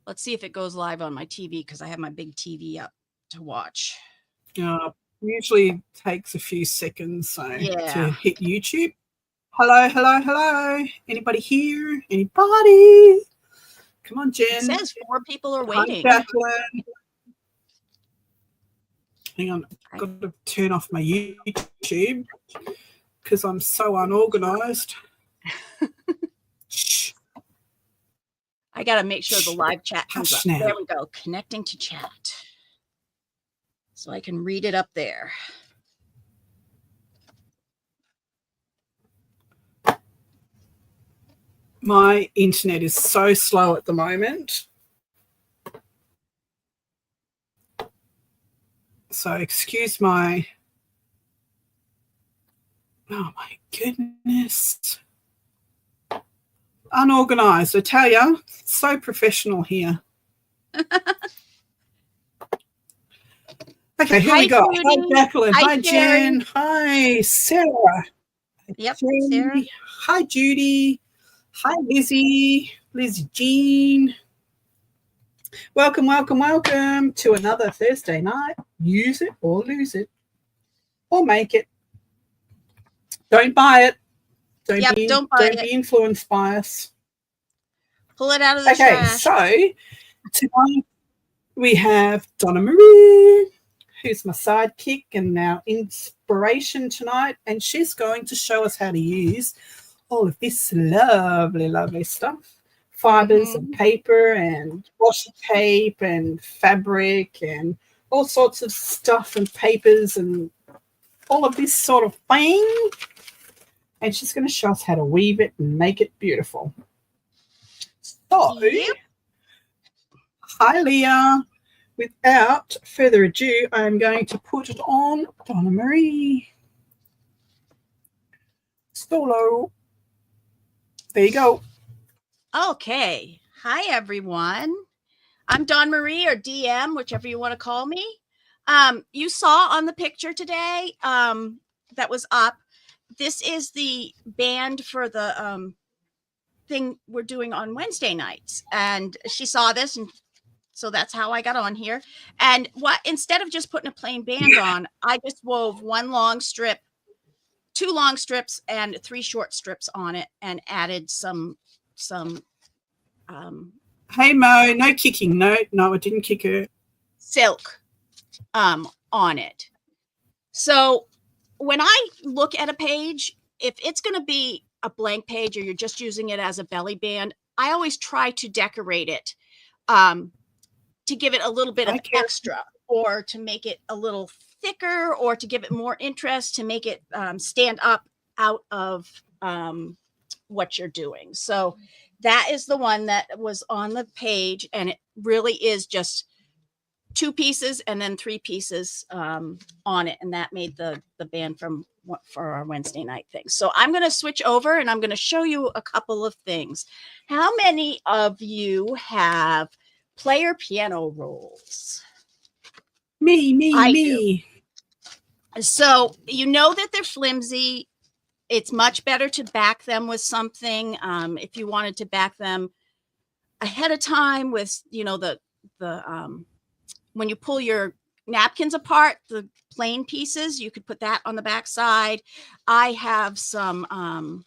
Let's see if it goes live on my TV because I have my big TV up to watch. Usually takes a few seconds Yeah. to hit YouTube. Hello, hello, hello. Anybody here? Anybody? Come on, Jen. It says 4 people are Hi, waiting. Jacqueline. Hang on, I've got to turn off my YouTube because I'm so unorganized. Shh. I got to make sure the live chat comes up. Now. There we go. Connecting to chat. So I can read it up there. My internet is so slow at the moment. So excuse my... Oh, my goodness. Unorganized, I tell you. So professional here. Okay, here we go. Judy. Hi, Jacqueline. Hi, Jerry. Jen. Hi, Sarah. Yep, Jen. Sarah. Hi, Judy. Hi, Lizzie. Lizzie Jean. Welcome, welcome, welcome to another Thursday night. Use it or lose it or make it. Don't buy it. Don't be influenced by us. Pull it out of the trash. So tonight we have Donna Marie, who's my sidekick and our inspiration tonight, and she's going to show us how to use all of this lovely, lovely stuff. Fibers and paper and washi tape and fabric and all sorts of stuff and papers and all of this sort of thing. And she's going to show us how to weave it and make it beautiful. So, hi, Leah. Without further ado, I'm going to put it on Donna Marie. Solo. There you go. Okay. Hi, everyone. I'm Dawn Marie, or DM, whichever you want to call me. You saw on the picture today that was up. This is the band for the thing we're doing on Wednesday nights. And she saw this, and so that's how I got on here. And instead of just putting a plain band on, I just wove 1 long strip, 2 long strips, and 3 short strips on it, and added some hey Mo, no kicking. No, I didn't kick her. Silk on it. So when I look at a page, if it's going to be a blank page or you're just using it as a belly band, I always try to decorate it to give it a little bit of extra, or to make it a little thicker, or to give it more interest, to make it stand up out of what you're doing. So that is the one that was on the page, and it really is just 2 pieces and then 3 pieces on it, and that made the band for our Wednesday night thing. So I'm going to switch over and I'm going to show you a couple of things. How many of you have player piano rolls? Me. Do. So you know that they're flimsy. It's much better to back them with something. If you wanted to back them ahead of time with, the when you pull your napkins apart, the plain pieces, you could put that on the back side. I have some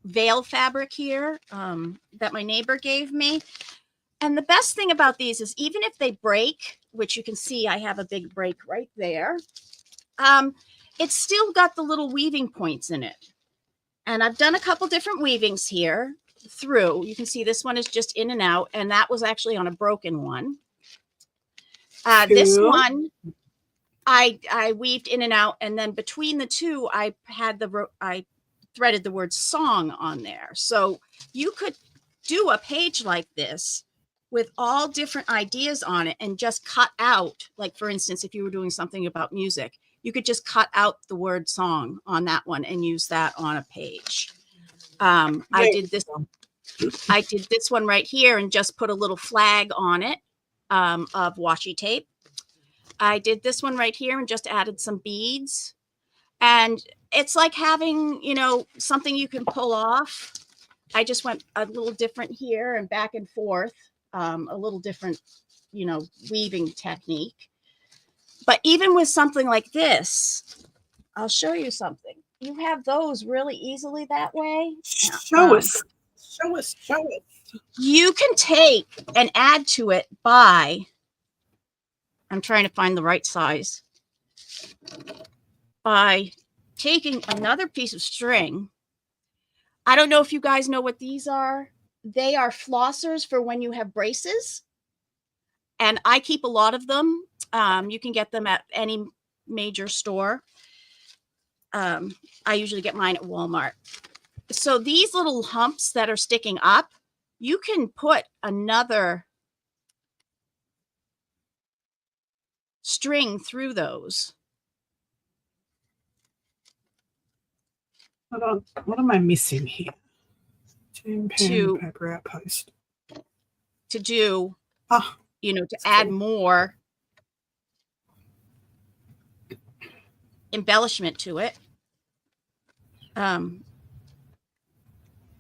veil fabric here that my neighbor gave me. And the best thing about these is, even if they break, which you can see I have a big break right there, it's still got the little weaving points in it. And I've done a couple different weavings here through. You can see this one is just in and out, and that was actually on a broken one. This one, I weaved in and out, and then between the two, I threaded the word song on there. So you could do a page like this with all different ideas on it and just cut out, like, for instance, if you were doing something about music, you could just cut out the word song on that one and use that on a page. I did this one right here and just put a little flag on it of washi tape. I did this one right here and just added some beads. And it's like having, something you can pull off. I just went a little different here and back and forth. a little different, weaving technique. But even with something like this, I'll show you something. You have those really easily that way. Show us. Show us. Show us. You can take and add to it by, I'm trying to find the right size, by taking another piece of string. I don't know if you guys know what these are. They are flossers for when you have braces. And I keep a lot of them. You can get them at any major store. I usually get mine at Walmart. So these little humps that are sticking up, you can put another string through those. Hold on. What am I missing here? Pen To paper outpost. To do, Ah, to add more embellishment to it. And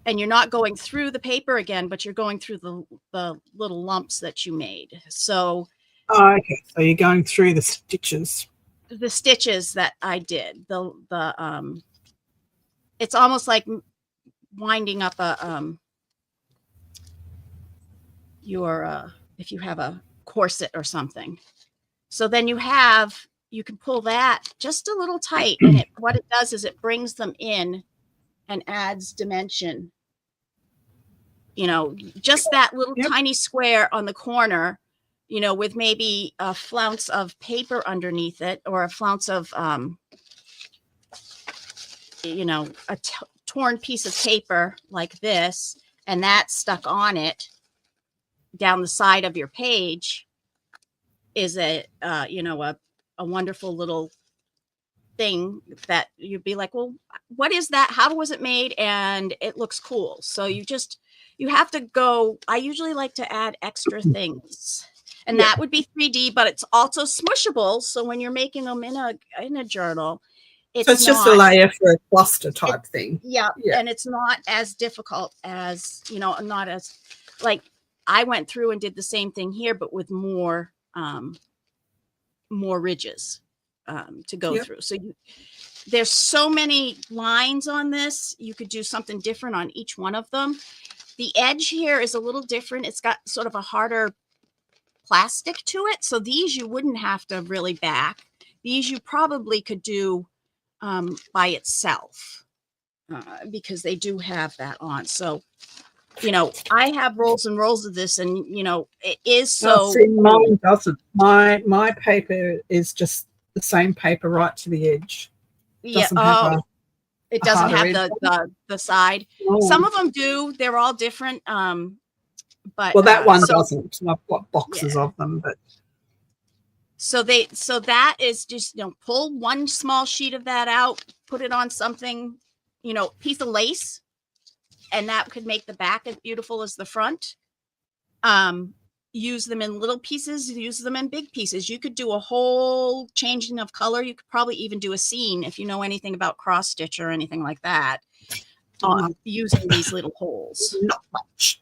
you're not going through the paper again, but you're going through the little lumps that you made. So, okay. So you're going through the stitches. The stitches that I did, it's almost like winding up if you have a corset or something. So then you can pull that just a little tight, and what it does is it brings them in and adds dimension. Just that little tiny square on the corner, with maybe a flounce of paper underneath it, or a flounce of, a torn piece of paper like this, and that's stuck on it down the side of your page, is a wonderful little thing that you'd be like, well, what is that? How was it made? And it looks cool. So you have to go. I usually like to add extra things, and that would be 3D, but it's also smushable. So when you're making them in a journal, it's just a layer for a cluster type thing. Yeah. And it's not as difficult as, not as, like, I went through and did the same thing here, but with more ridges to go through. So there's so many lines on this. You could do something different on each one of them. The edge here is a little different. It's got sort of a harder plastic to it. So these you wouldn't have to really back. These you probably could do by itself because they do have that on. So, I have rolls and rolls of this, and, it is so. See, mine doesn't. My paper is just the same paper right to the edge. It doesn't have the side. Oh. Some of them do. They're all different. But that one doesn't. I've got boxes of them, but. So that is just, pull one small sheet of that out, put it on something, piece of lace, and that could make the back as beautiful as the front. Use them in little pieces, use them in big pieces. You could do a whole changing of color. You could probably even do a scene if you know anything about cross stitch or anything like that, using these little holes. Not much.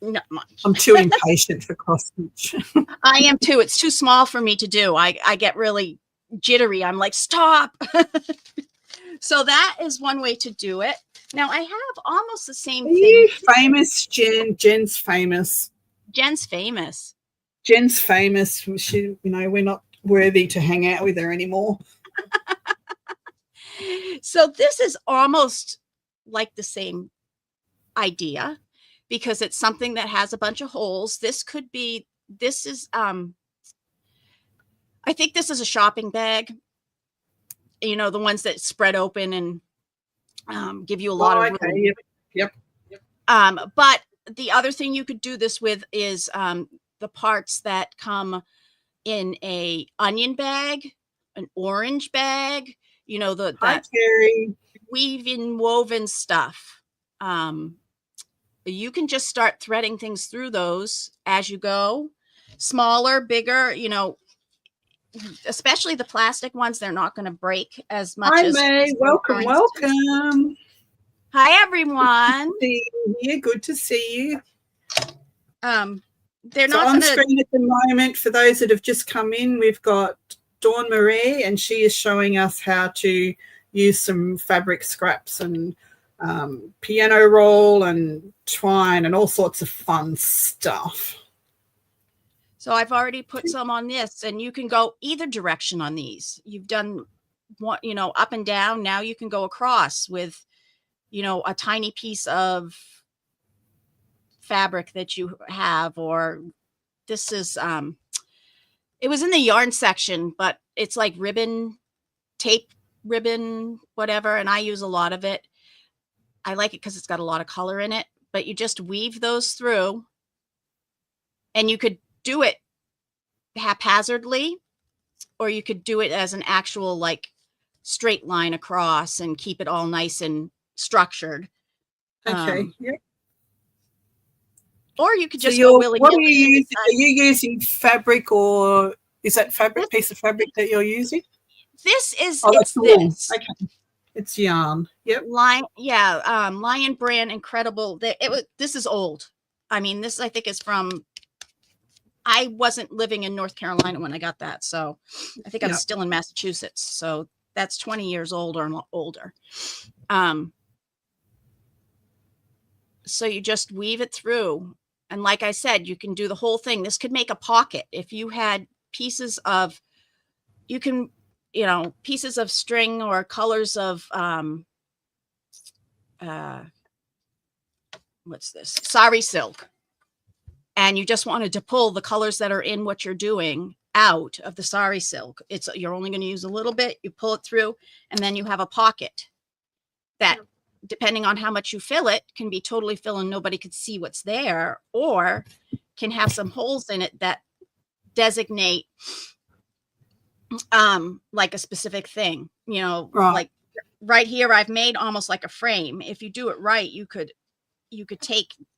Not much. I'm too impatient for cross stitch. I am too. It's too small for me to do. I get really jittery. I'm like, stop. So that is one way to do it. Now I have almost the same thing. You famous, Jen? Jen's famous. Jen's famous. Jen's famous. She, we're not worthy to hang out with her anymore. So this is almost like the same idea, because it's something that has a bunch of holes. I think this is a shopping bag, the ones that spread open and give you a lot of room. Yep. But the other thing you could do this with is the parts that come in a onion bag, an orange bag, that woven stuff. You can just start threading things through those as you go. Smaller, bigger, especially the plastic ones, they're not going to break as much. Hi, May. Welcome. Hi, everyone. Good to see you. they're So not on going to. screen at the moment, for those that have just come in, we've got Dawn Marie, and she is showing us how to use some fabric scraps and piano roll and twine and all sorts of fun stuff. So I've already put some on this, and you can go either direction on these. You've done one, up and down. Now you can go across with, a tiny piece of fabric that you have, or this is, it was in the yarn section, but it's like ribbon, tape ribbon, whatever. And I use a lot of it. I like it because it's got a lot of color in it, but you just weave those through, and you could do it haphazardly, or you could do it as an actual like straight line across and keep it all nice and structured. Okay. Yep. Or you could So just go willy-nilly. what are you using? Are you using fabric, or is that piece of fabric that you're using? This is it's this. Okay. It's yarn. Yep. Lion Brand Incredible. This is old. I mean, this I think is from, I wasn't living in North Carolina when I got that. So I think I'm still in Massachusetts. So that's 20 years old or older. So you just weave it through. And like I said, you can do the whole thing. This could make a pocket. If you had pieces of, pieces of string or colors of, what's this? Sari silk. And you just wanted to pull the colors that are in what you're doing out of the sari silk. You're only going to use a little bit. You pull it through, and then you have a pocket that, depending on how much you fill it, can be totally filled and nobody could see what's there, or can have some holes in it that designate like a specific thing, like right here, I've made almost like a frame. If you do it right, you could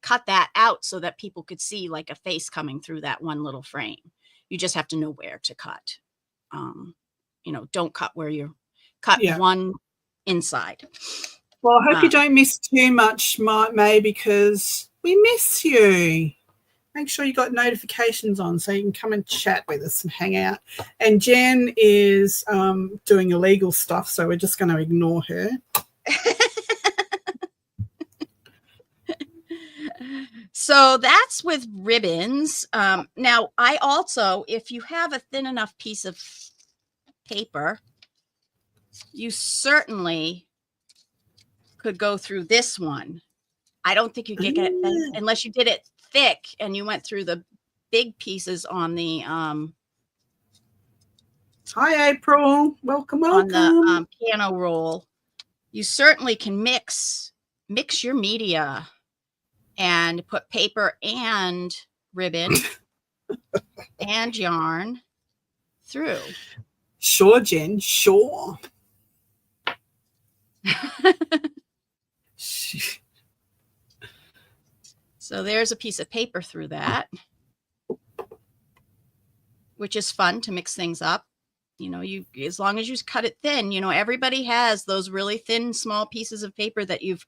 cut that out so that people could see like a face coming through that one little frame. You just have to know where to cut. Don't cut where you're cut one inside. Well, I hope you don't miss too much, May, because we miss you. Make sure you got notifications on so you can come and chat with us and hang out. And Jen is doing illegal stuff, so we're just going to ignore her. So that's with ribbons. Now, I also, if you have a thin enough piece of paper, you certainly could go through this one. I don't think you get it unless you did it thick and you went through the big pieces on the hi April, welcome on the piano roll. You certainly can mix your media and put paper and ribbon and yarn through. Sure, Jen, sure. So there's a piece of paper through that, which is fun to mix things up. As long as you cut it thin, everybody has those really thin, small pieces of paper that you've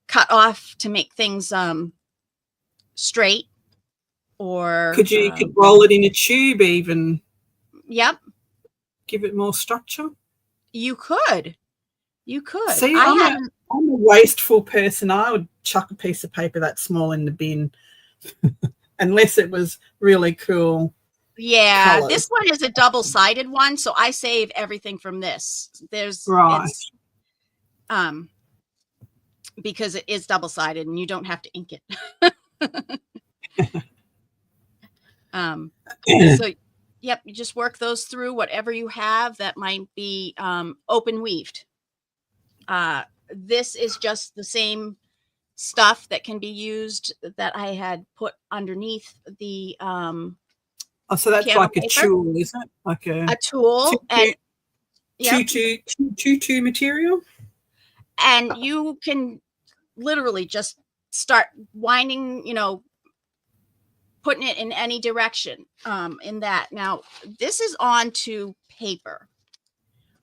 cut off to make things straight. Or could roll it in a tube even. Yep. Give it more structure. You could. See, I'm a wasteful person. I would chuck a piece of paper that small in the bin unless it was really cool. Yeah, colors. This one is a double-sided one, so I save everything from this. Because it is double-sided and you don't have to ink it. So yep, you just work those through whatever you have that might be open weaved. This is just the same stuff that can be used that I had put underneath the so that's like a tool, isn't it? Like a tool and tutu material. And you can literally just start winding, putting it in any direction in that. Now, this is onto paper.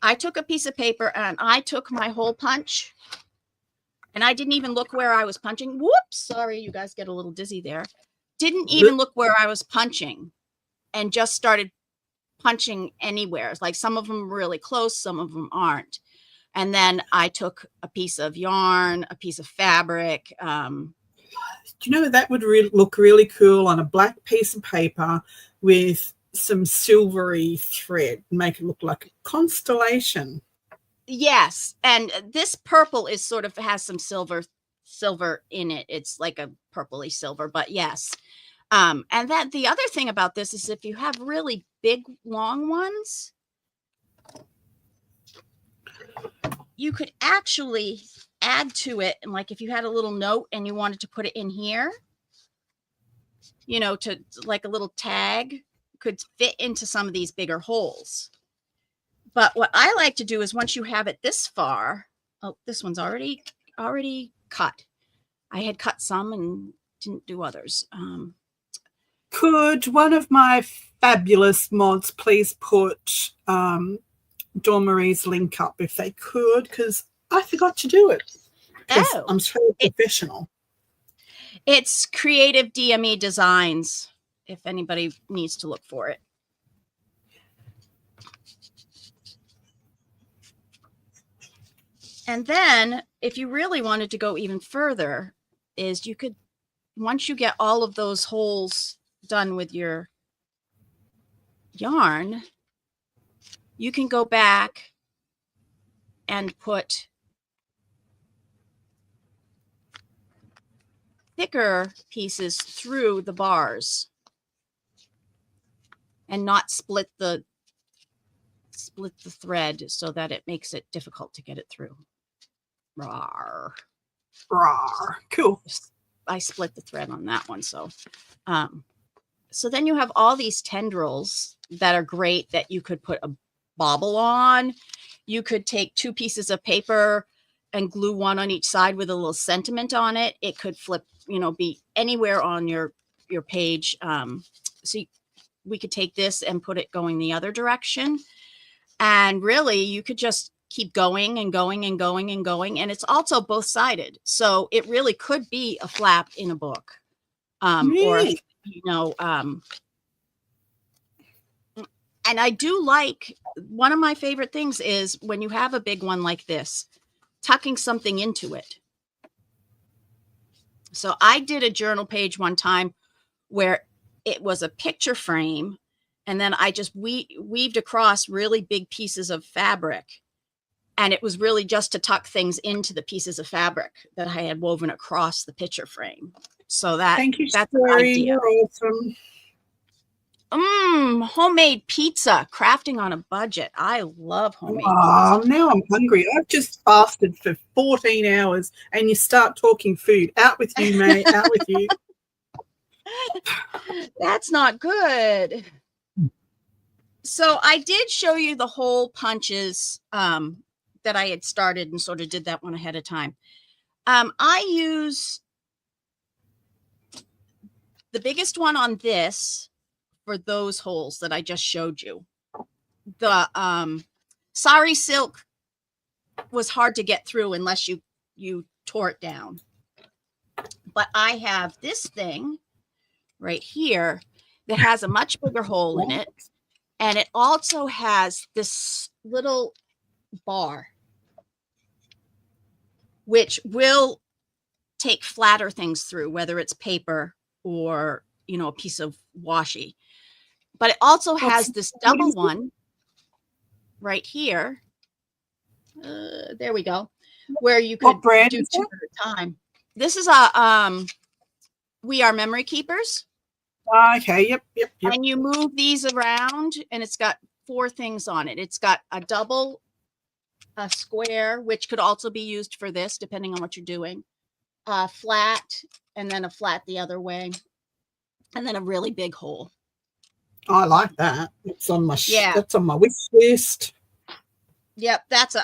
I took a piece of paper and I took my hole punch and I didn't even look where I was punching. Whoops. Sorry, you guys get a little dizzy there. didn't even look where I was punching and just started punching anywhere. It's like some of them are really close, some of them aren't. And then I took a piece of yarn, a piece of fabric. Do you know that would look really cool on a black piece of paper with some silvery thread, make it look like a constellation. Yes, and this purple is sort of has some silver in it. It's like a purpley silver, but yes. And that the other thing about this is if you have really big, long ones, you could actually add to it. And like if you had a little note and you wanted to put it in here, you know, to like a little tag, could fit into some of these bigger holes. But what I like to do is once you have it this far, oh, this one's already cut. I had cut some and didn't do others. Could one of my fabulous mods please put Dawn Marie's link up if they could? Because I forgot to do it. Oh, I'm so professional. It's Creative DME Designs, if anybody needs to look for it. And then if you really wanted to go even further, is you could, once you get all of those holes done with your yarn, you can go back and put thicker pieces through the bars and not split the thread so that it makes it difficult to get it through. Rawr. Rawr. Cool. I split the thread on that one. So then you have all these tendrils that are great that you could put a bobble on. You could take 2 pieces of paper and glue one on each side with a little sentiment on it. It could flip, you know, be anywhere on your page. We could take this and put it going the other direction. And really you could just keep going and going and going and going. And it's also both sided. So it really could be a flap in a book. Or, you know, and I do like, one of my favorite things is when you have a big one like this, tucking something into it. So I did a journal page one time where it was a picture frame, and then I just weaved across really big pieces of fabric. And it was really just to tuck things into the pieces of fabric that I had woven across the picture frame. So that's an idea. You're awesome. Homemade pizza, crafting on a budget. I love homemade pizza. Now I'm hungry. I've just fasted for 14 hours and you start talking food. Out with you, mate. Out with you. That's not good. So I did show you the hole punches that I had started and sort of did that one ahead of time. I use the biggest one on this for those holes that I just showed you. The sari silk was hard to get through unless you tore it down. But I have this thing right here that has a much bigger hole in it. And it also has this little bar, which will take flatter things through, whether it's paper or, you know, a piece of washi. But it also has this double one right here. There we go. Where you could do 2 at a time. This is a We Are Memory Keepers. Okay. Yep. And you move these around, and it's got 4 things on it. It's got a double, a square, which could also be used for this, depending on what you're doing. A flat, and then a flat the other way, and then a really big hole. I like that. It's on my that's on my wish list. Yep, that's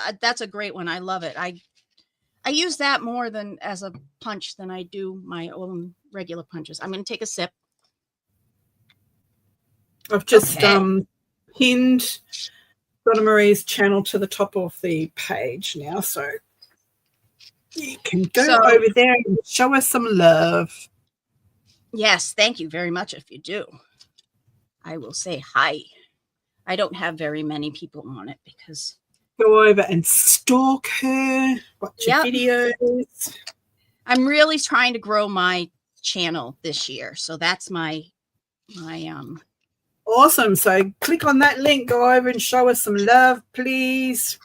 a great one. I love it. I use that more than as a punch than I do my own regular punches. I'm going to take a sip. I've just pinned Donna Marie's channel to the top of the page now, so you can go over there and show us some love. Yes, thank you very much. If you do, I will say hi. I don't have very many people on it because Go over and stalk her, watch her yep, videos. I'm really trying to grow my channel this year. So that's my Awesome. So click on that link, go over and show us some love, please.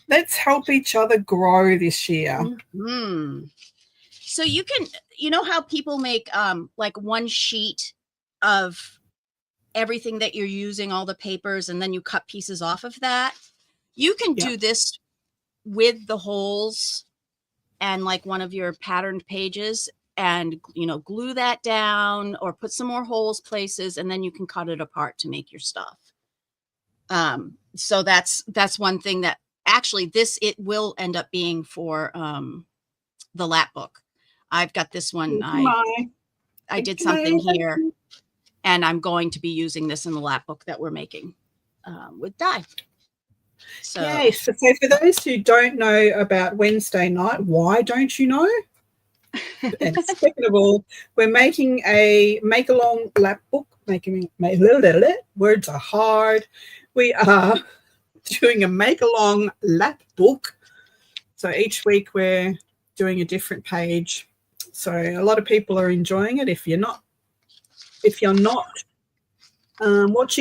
Let's help each other grow this year. mm. So you can, you know how people make like one sheet of everything that you're using, all the papers, and then you cut pieces off of that. You can Yeah. do this with the holes and like one of your patterned pages and, you know, glue that down or put some more holes places, and then you can cut it apart to make your stuff. So that's one thing that actually it will end up being for the lap book. I've got this one. I did something here, and I'm going to be using this in the lap book that we're making with dye. So, yes. So for those who don't know about Wednesday night, why don't you know? And second of all, we're making a make-along lap book. Words are hard. We are doing a make-along lap book. So each week we're doing a different page. So a lot of people are enjoying it. If you're not watching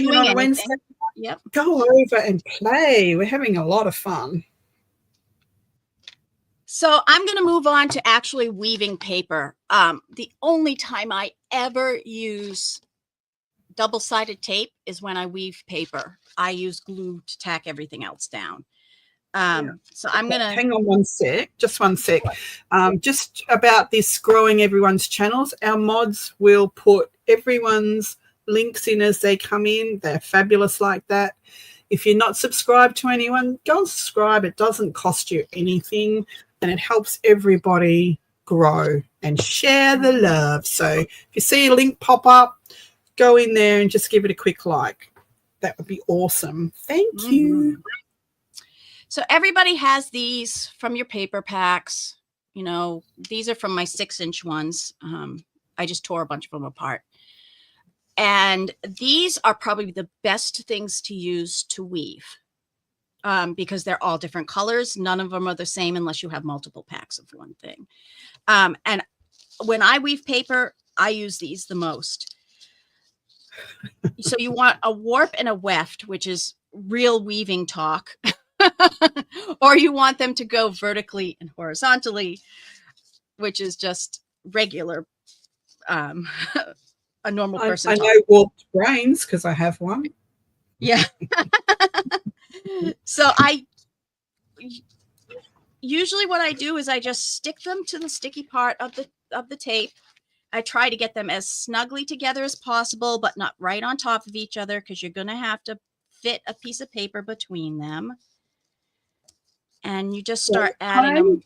it on a Wednesday, yep, go over and play. We're having a lot of fun. So I'm going to move on to actually weaving paper. The only time I ever use double-sided tape is when I weave paper. I use glue to tack everything else down. So I'm going to hang on one sec, just one sec. Just about this growing everyone's channels, our mods will put everyone's links in as they come in. They're fabulous like that. If you're not subscribed to anyone, go and subscribe. It doesn't cost you anything, and it helps everybody grow and share the love. So if you see a link pop up, go in there and just give it a quick like. That would be awesome. Thank you. So everybody has these from your paper packs. You know, these are from my 6-inch ones. I just tore a bunch of them apart. And these are probably the best things to use to weave because they're all different colors. None of them are the same unless you have multiple packs of one thing. And when I weave paper, I use these the most. So you want a warp and a weft, which is real weaving talk. Or you want them to go vertically and horizontally, which is just regular, a normal person. I know warped brains because I have one. Yeah. So usually what I do is I just stick them to the sticky part of the tape. I try to get them as snugly together as possible, but not right on top of each other because you're going to have to fit a piece of paper between them. And you just start adding them.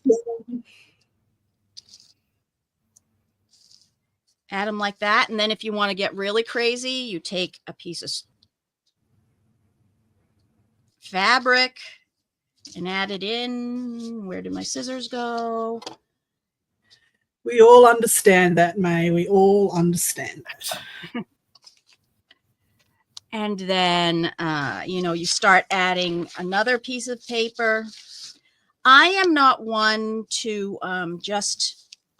Add them like that. And then if you want to get really crazy, you take a piece of fabric and add it in. Where did my scissors go? We all understand that, May. We all understand that. And then, you know, you start adding another piece of paper. I am not one to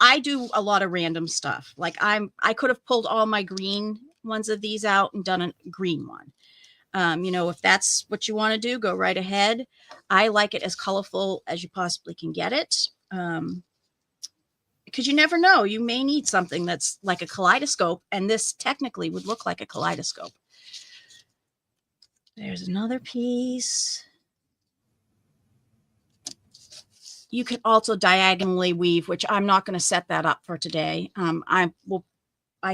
I do a lot of random stuff. Like I could have pulled all my green ones of these out and done a green one. You know, if that's what you want to do, go right ahead. I like it as colorful as you possibly can get it. Because you never know, you may need something that's like a kaleidoscope, and this technically would look like a kaleidoscope. There's another piece. You can also diagonally weave, which I'm not going to set that up for today. I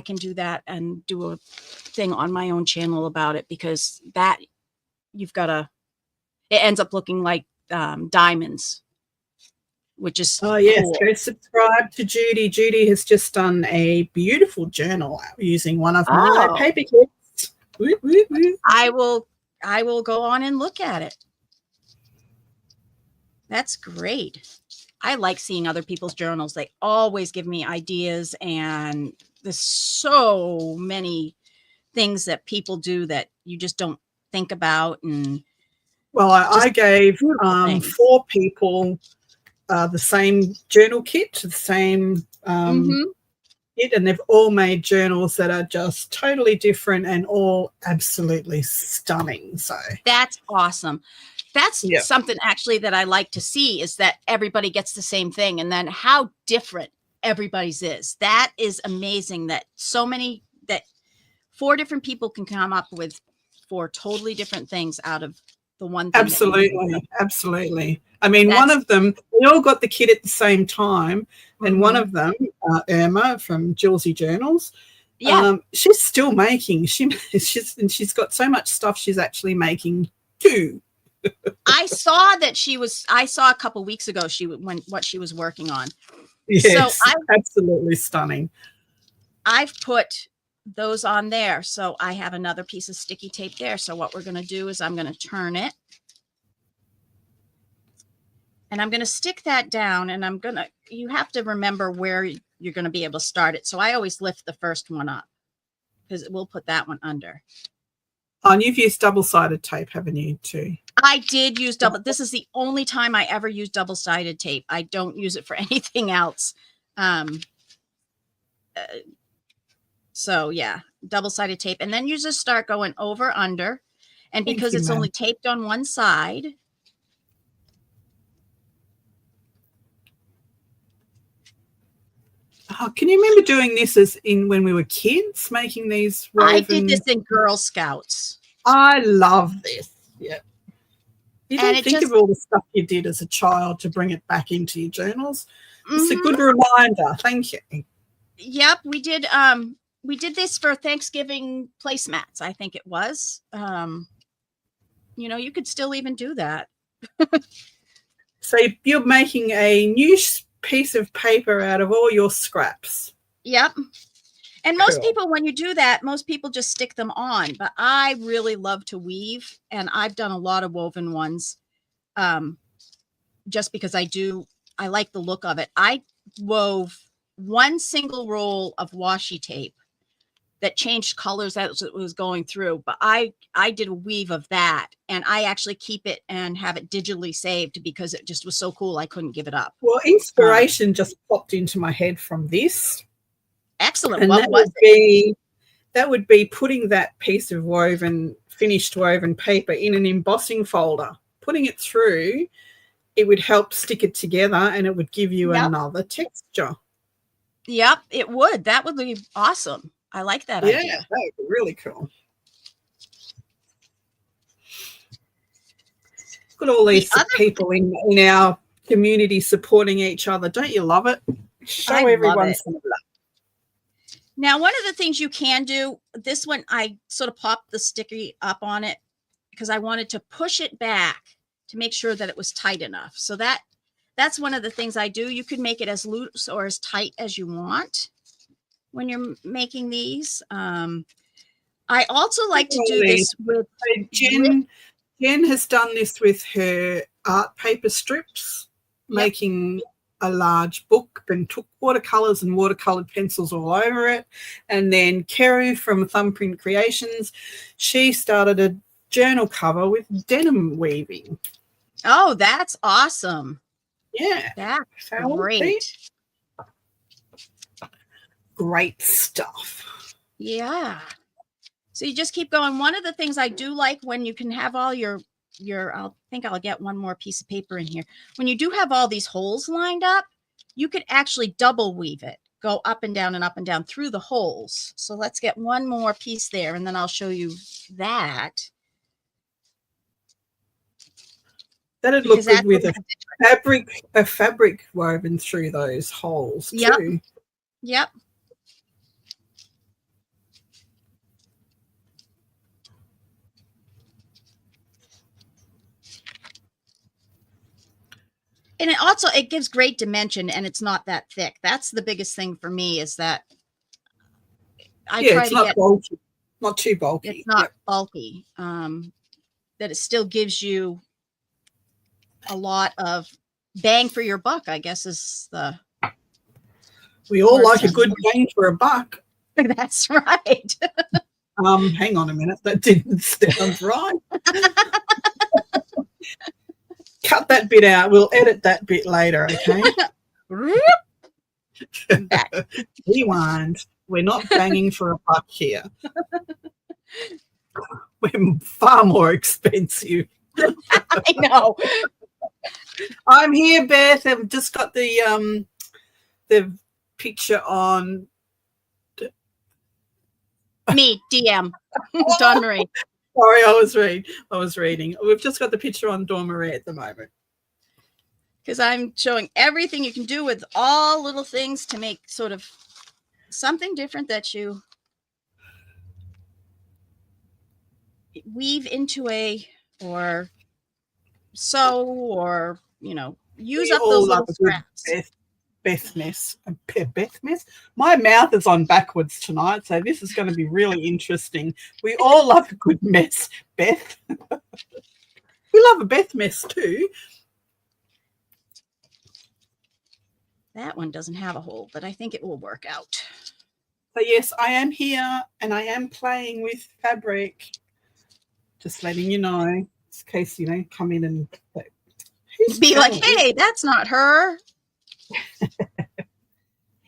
can do that and do a thing on my own channel about it, because that it ends up looking like diamonds, which is yes, cool. go subscribe to Judy. Judy has just done a beautiful journal using one of my paper kits. Woo, woo, woo. I will go on and look at it. That's great. I like seeing other people's journals. They always give me ideas, and there's so many things that people do that you just don't think about. And Well, I gave beautiful things. 4 people the same journal kit, the same kit, and they've all made journals that are just totally different and all absolutely stunning. So that's awesome. That's yeah, something actually that I like to see, is that everybody gets the same thing, and then how different everybody's is. That is amazing, that so many, that 4 different people can come up with 4 totally different things out of the one thing. absolutely. I mean, one of them, we all got the kit at the same time, and one of them, Irma from Julesy Journals, she's still making. She's got so much stuff. She's actually making 2. I saw that I saw a couple weeks ago what she was working on. Yes, so absolutely stunning. I've put those on there. So I have another piece of sticky tape there. So what we're going to do is I'm going to turn it, and I'm going to stick that down, and you have to remember where you're going to be able to start it. So I always lift the first one up, because we'll put that one under. Oh, and you've used double-sided tape, haven't you, too? I did use this is the only time I ever use double-sided tape. I don't use it for anything else. So yeah, double-sided tape. And then you just start going over, under. And because it's only taped on one side, oh, can you remember doing this when we were kids, making these woven? I did this in Girl Scouts. I love this. Yeah. You don't think of all the stuff you did as a child to bring it back into your journals. It's a good reminder. Thank you. Yep, we did this for Thanksgiving placemats, I think it was. You could still even do that. So you're making a new piece of paper out of all your scraps. Yep. And most people, when you do that, most people just stick them on. But I really love to weave, and I've done a lot of woven ones, just because I like the look of it. I wove one single roll of washi tape that changed colors as it was going through. But I did a weave of that, and I actually keep it and have it digitally saved because it just was so cool. I couldn't give it up. Well, inspiration just popped into my head from this. Excellent. And what was it? That would be putting that piece of finished woven paper in an embossing folder, putting it through. It would help stick it together, and it would give you another texture. Yep, it would. That would be awesome. I like that idea. Yeah, that would be really cool. Got all these people in our community supporting each other. Don't you love it? Show everyone some love. Now, one of the things you can do, this one, I sort of popped the sticky up on it because I wanted to push it back to make sure that it was tight enough. So that's one of the things I do. You could make it as loose or as tight as you want when you're making these. I also like to do this with Jen has done this with her art paper strips, making a large book, then took watercolors and watercolored pencils all over it. And then Keru from Thumbprint Creations, she started a journal cover with denim weaving. Oh, that's awesome. Yeah. That's great. Great stuff. Yeah. So you just keep going. One of the things I do like when you can have all your I think I'll get one more piece of paper in here. When you do have all these holes lined up, you could actually double weave it, go up and down through the holes. So let's get one more piece there, and then I'll show you that. That'd look good with a fabric woven through those holes too. Yep. And it gives great dimension, and it's not that thick. That's the biggest thing for me, is that it's not bulky, not too bulky. It's not bulky. That it still gives you a lot of bang for your buck, I guess is the We all word like a sound. good bang for a buck. That's right. Hang on a minute. That didn't sound right. Cut that bit out. We'll edit that bit later, okay? Back. Rewind. We're not banging for a buck here. We're far more expensive. I know. I'm here, Beth. I've just got the picture on. Me, DM. Dawn Marie. Sorry, I was reading. We've just got the picture on Dawn Marie at the moment. Because I'm showing everything you can do with all little things to make sort of something different that you weave into or sew or, use up those little scraps. Beth mess. My mouth is on backwards tonight, so this is going to be really interesting. We all love a good mess, Beth. We love a Beth mess too. That one doesn't have a hole, but I think it will work out. So yes, I am here and I am playing with fabric. Just letting you know, in case you don't come in and be like, hey, that's not her.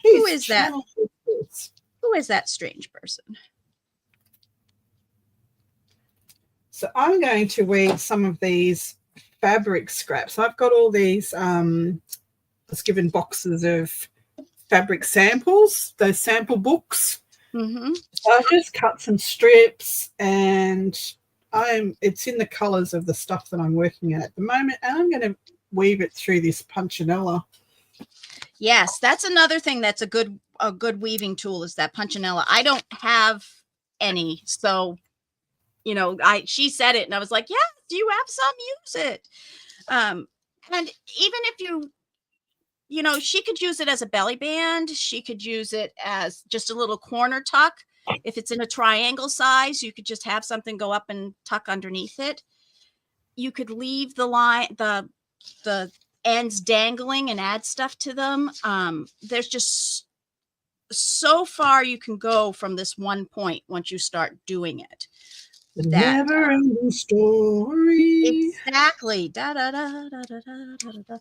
Who is that? Who is that strange person? So I'm going to weave some of these fabric scraps. I've got all these was given boxes of fabric samples, those sample books. Mm-hmm. So I've just cut some strips and it's in the colours of the stuff that I'm working at the moment, and I'm going to weave it through this punchinella. Yes, that's another thing that's a good weaving tool is that punchinella. I don't have any, so she said it and I was like, yeah, do you have some? Use it. And even if she could use it as a belly band. She could use it as just a little corner tuck. If it's in a triangle size, you could just have something go up and tuck underneath it. You could leave the line, the ends dangling and add stuff to them. There's just so far you can go from this one point once you start doing it. The never-ending story. Exactly. Da, da, da, da, da, da, da, da.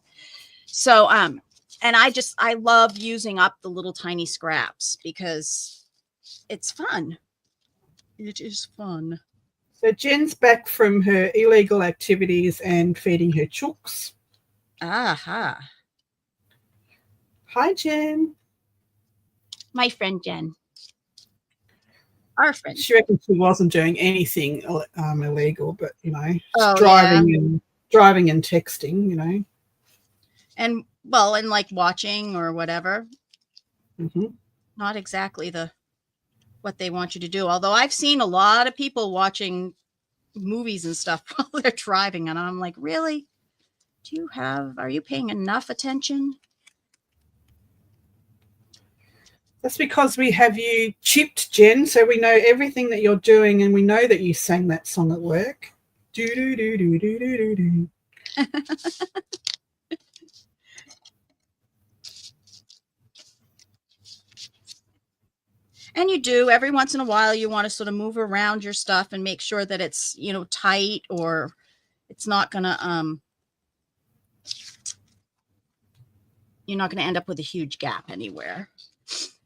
So, and I love using up the little tiny scraps because it's fun. It is fun. So Jen's back from her illegal activities and feeding her chooks. Aha. Hi, Jen. My friend Jen. Our friend. She reckons she wasn't doing anything illegal, but driving and texting, and like watching or whatever. Mm-hmm. Not exactly what they want you to do. Although I've seen a lot of people watching movies and stuff while they're driving, and I'm like, really? Are you paying enough attention? That's because we have you chipped, Jen, so we know everything that you're doing, and we know that you sang that song at work. Do do do do do do do. And you do every once in a while. You want to sort of move around your stuff and make sure that it's tight, or it's not gonna you're not gonna end up with a huge gap anywhere.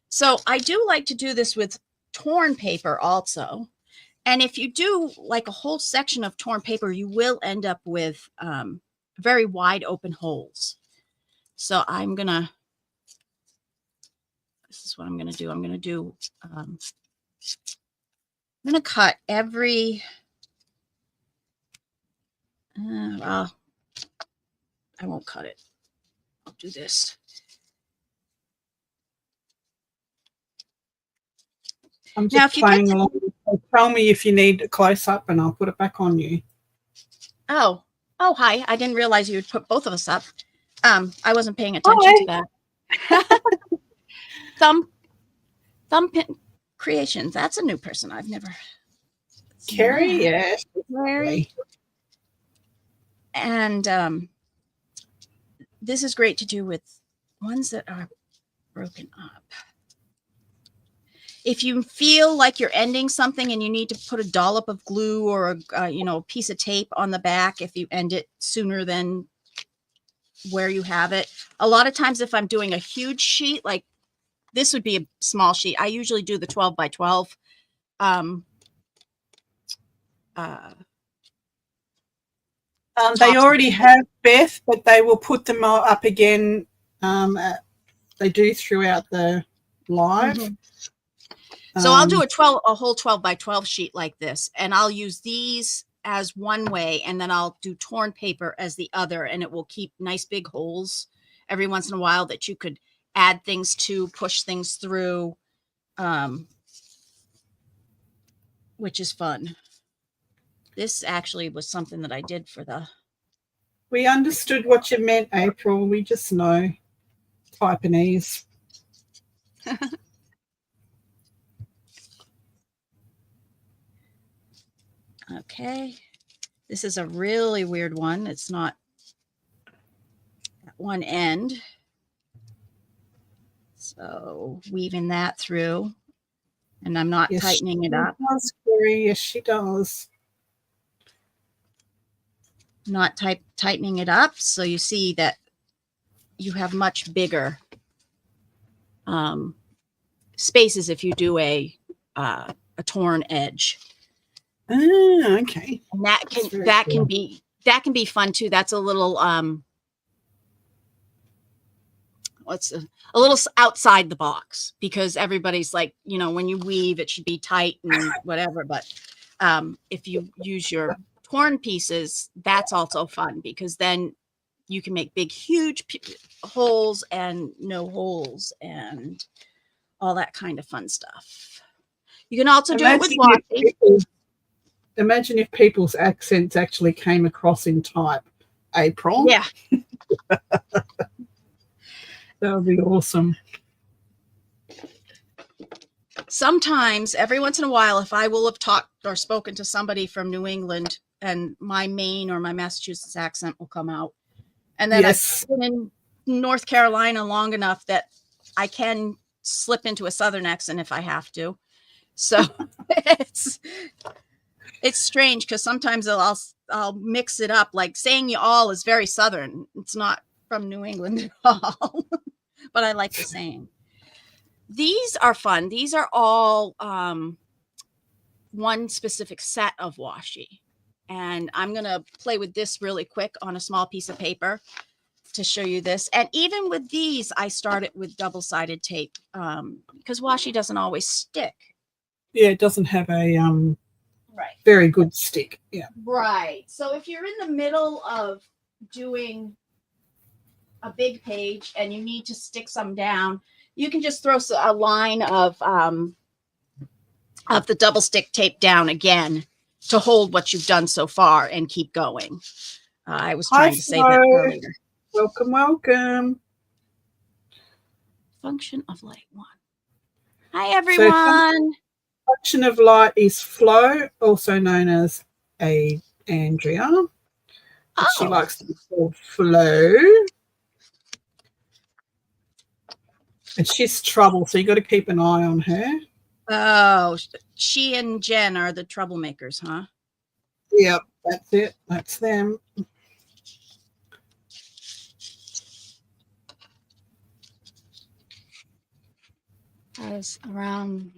So I do like to do this with torn paper also. And if you do like a whole section of torn paper, you will end up with very wide open holes. So this is what I'm going to do. I'm going to cut every, I won't cut it. I'll do this. I'm just playing along. Tell me if you need a close-up and I'll put it back on you. Oh, hi. I didn't realize you would put both of us up. I wasn't paying attention to that. Thumbprint Creations. That's a new person. I've never seen Carrie, that. yes. Carrie. And this is great to do with ones that are broken up. If you feel like you're ending something and you need to put a dollop of glue or a piece of tape on the back, if you end it sooner than where you have it. A lot of times if I'm doing a huge sheet, like this would be a small sheet, I usually do the 12 by 12. They already have, Beth, but they will put them up again. They do throughout the live. Mm-hmm. So I'll do a whole 12 by 12 sheet like this, and I'll use these as one way, and then I'll do torn paper as the other, and it will keep nice big holes every once in a while that you could add things to, push things through, which is fun. This actually was something that I did for the... We understood what you meant, April. We just know Taiwanese. Okay. This is a really weird one. It's not at one end. So weaving that through, and I'm not tightening it up. Does, Carrie. Yes, she does. Not tightening it up, so you see that you have much bigger spaces if you do a torn edge. Ah, okay. And that can be fun too. That's a little a little outside the box, because everybody's like, when you weave, it should be tight and whatever. But if you use your torn pieces, that's also fun, because then you can make big, huge holes and no holes and all that kind of fun stuff. You can also do it with washi. Imagine if people's accents actually came across in type, April. Yeah. That would be awesome. Sometimes, every once in a while, if I will have talked or spoken to somebody from New England, and my Maine or my Massachusetts accent will come out. And then I've been in North Carolina long enough that I can slip into a Southern accent if I have to. So it's strange, because sometimes I'll mix it up. Like saying y'all is very Southern. It's not from New England at all, but I like the saying. These are fun. These are all one specific set of washi. And I'm going to play with this really quick on a small piece of paper to show you this. And even with these, I started with double-sided tape because washi doesn't always stick. Yeah, it doesn't have a very good stick. Yeah. Right. So if you're in the middle of doing a big page and you need to stick some down, you can just throw a line of the double stick tape down again to hold what you've done so far and keep going. I was trying to say that earlier. Welcome, welcome. Function of light 1. Hi, everyone. Function of light is Flo, also known as Andrea. Oh. She likes to be called Flo. And she's trouble, so you got to keep an eye on her. Oh, she and Jen are the troublemakers, huh? Yep, that's it. That's them. As around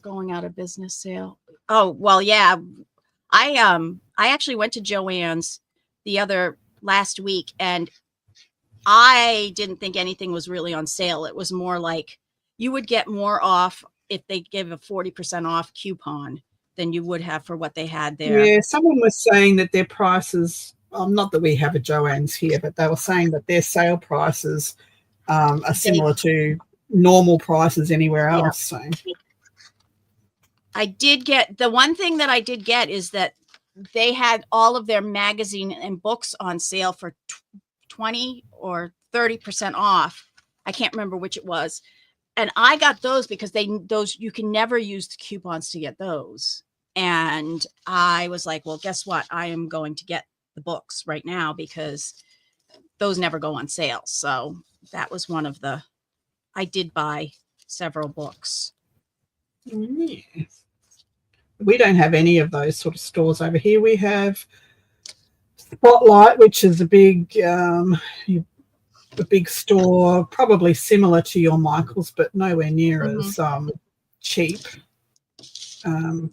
going out of business sale. Oh, well, yeah. I actually went to Joann's last week, and I didn't think anything was really on sale. It was more like you would get more off if they give a 40% off coupon than you would have for what they had there. Yeah, someone was saying that their prices, not that we have a Joann's here, but they were saying that their sale prices are similar to normal prices anywhere else. Yeah. So I did get, the one thing that I did get is that they had all of their magazine and books on sale for 20 or 30% off. I can't remember which it was. And I got those because you can never use the coupons to get those. And I was like, well, guess what? I am going to get the books right now because those never go on sale. So that was one of the, I did buy several books. Yeah. We don't have any of those sort of stores over here. We have Spotlight, which is a big store, probably similar to your Michael's, but nowhere near as cheap. And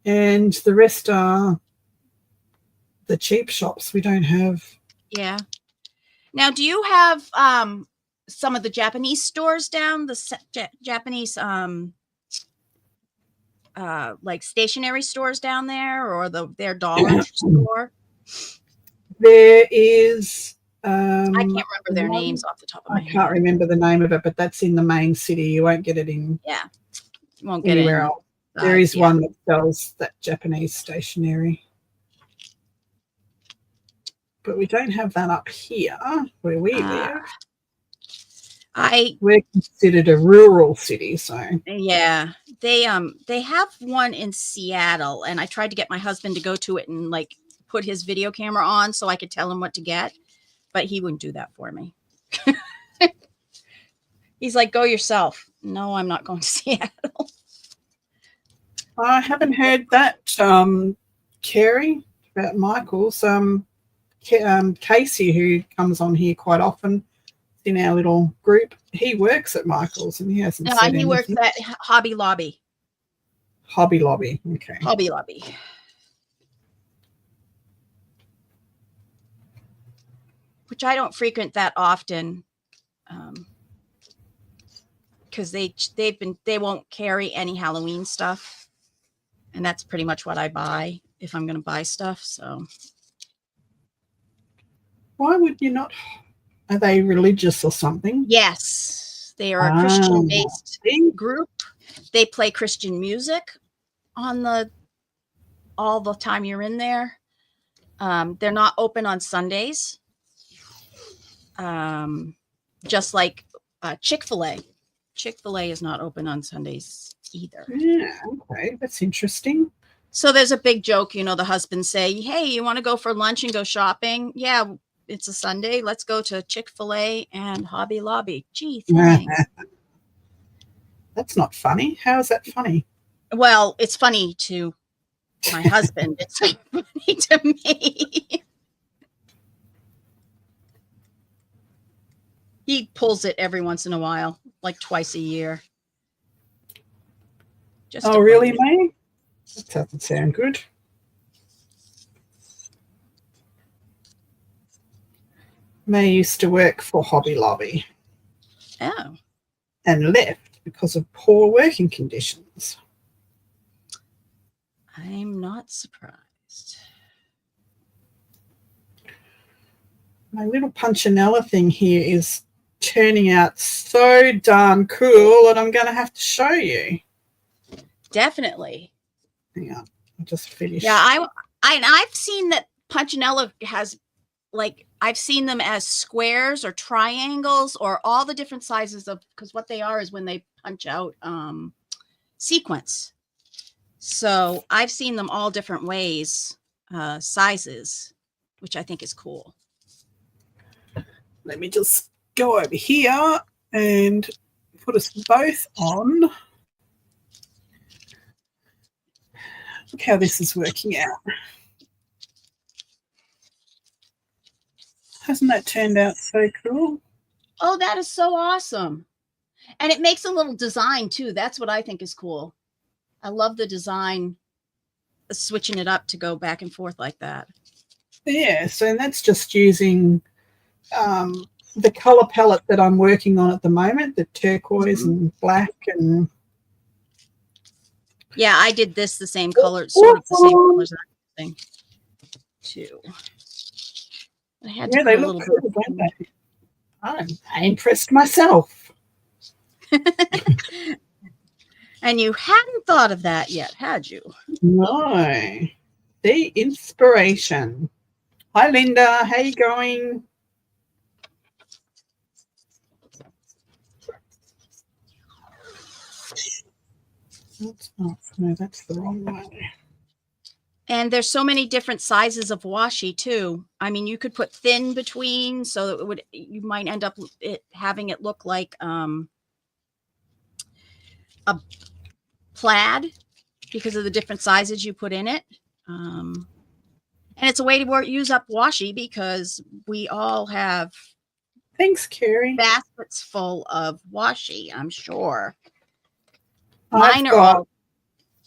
the rest are the cheap shops. We don't have. Yeah. Now, do you have some of the Japanese stores down, the Japanese like stationery stores down there, or their dollar store? There is. I can't remember their names off the top of my head. I can't remember the name of it, but that's in the main city. You won't get it in. Yeah, you won't get anywhere it else. There is one that sells that Japanese stationery, but we don't have that up here where we live. We're considered a rural city, so yeah, they have one in Seattle, and I tried to get my husband to go to it and like put his video camera on so I could tell him what to get, but he wouldn't do that for me. He's like, go yourself. No, I'm not going to Seattle. I haven't heard that, Carrie, about Michael's. Casey, who comes on here quite often in our little group, he works at Michael's and he hasn't said anything. He works at Hobby Lobby. Hobby Lobby, okay. Hobby Lobby. Which I don't frequent that often, because they won't carry any Halloween stuff, and that's pretty much what I buy if I'm going to buy stuff. So why would you not? Are they religious or something? Yes, they are a Christian-based group. They play Christian music on all the time you're in there. They're not open on Sundays. Just like Chick-fil-A. Chick-fil-A is not open on Sundays either. Yeah, okay, that's interesting. So there's a big joke, the husbands say, hey, you want to go for lunch and go shopping? Yeah, it's a Sunday. Let's go to Chick-fil-A and Hobby Lobby. Gee, thanks. That's not funny. How is that funny? Well, it's funny to my husband. It's not funny to me. He pulls it every once in a while, like twice a year. Oh, really, May? That doesn't sound good. May used to work for Hobby Lobby. Oh. And left because of poor working conditions. I'm not surprised. My little Punchinella thing here is turning out so darn cool that I'm going to have to show you. Definitely. Hang on, I'll just finish. Yeah, I've seen that Punchinella has, like, I've seen them as squares or triangles or all the different sizes of, because what they are is when they punch out sequence. So I've seen them all different ways, sizes, which I think is cool. Let me just go over here and put us both on. Look how this is working out. Hasn't that turned out so cool? Oh, that is so awesome. And it makes a little design too. That's what I think is cool. I love the design, switching it up to go back and forth like that. Yeah, so that's just using the color palette that I'm working on at the moment, the turquoise and black. And yeah, I did this the same color, sort of the same colors thing too. I had to they look cool, don't they? I impressed myself. And you hadn't thought of that yet, had you? No. The inspiration. Hi, Linda. How you going? No, that's the wrong way. And there's so many different sizes of washi too. I mean, you could put thin between, so you might end up having it look like a plaid because of the different sizes you put in it. And it's a way to use up washi because we all have Thanks, Carrie. baskets full of washi, I'm sure. I've Mine are got all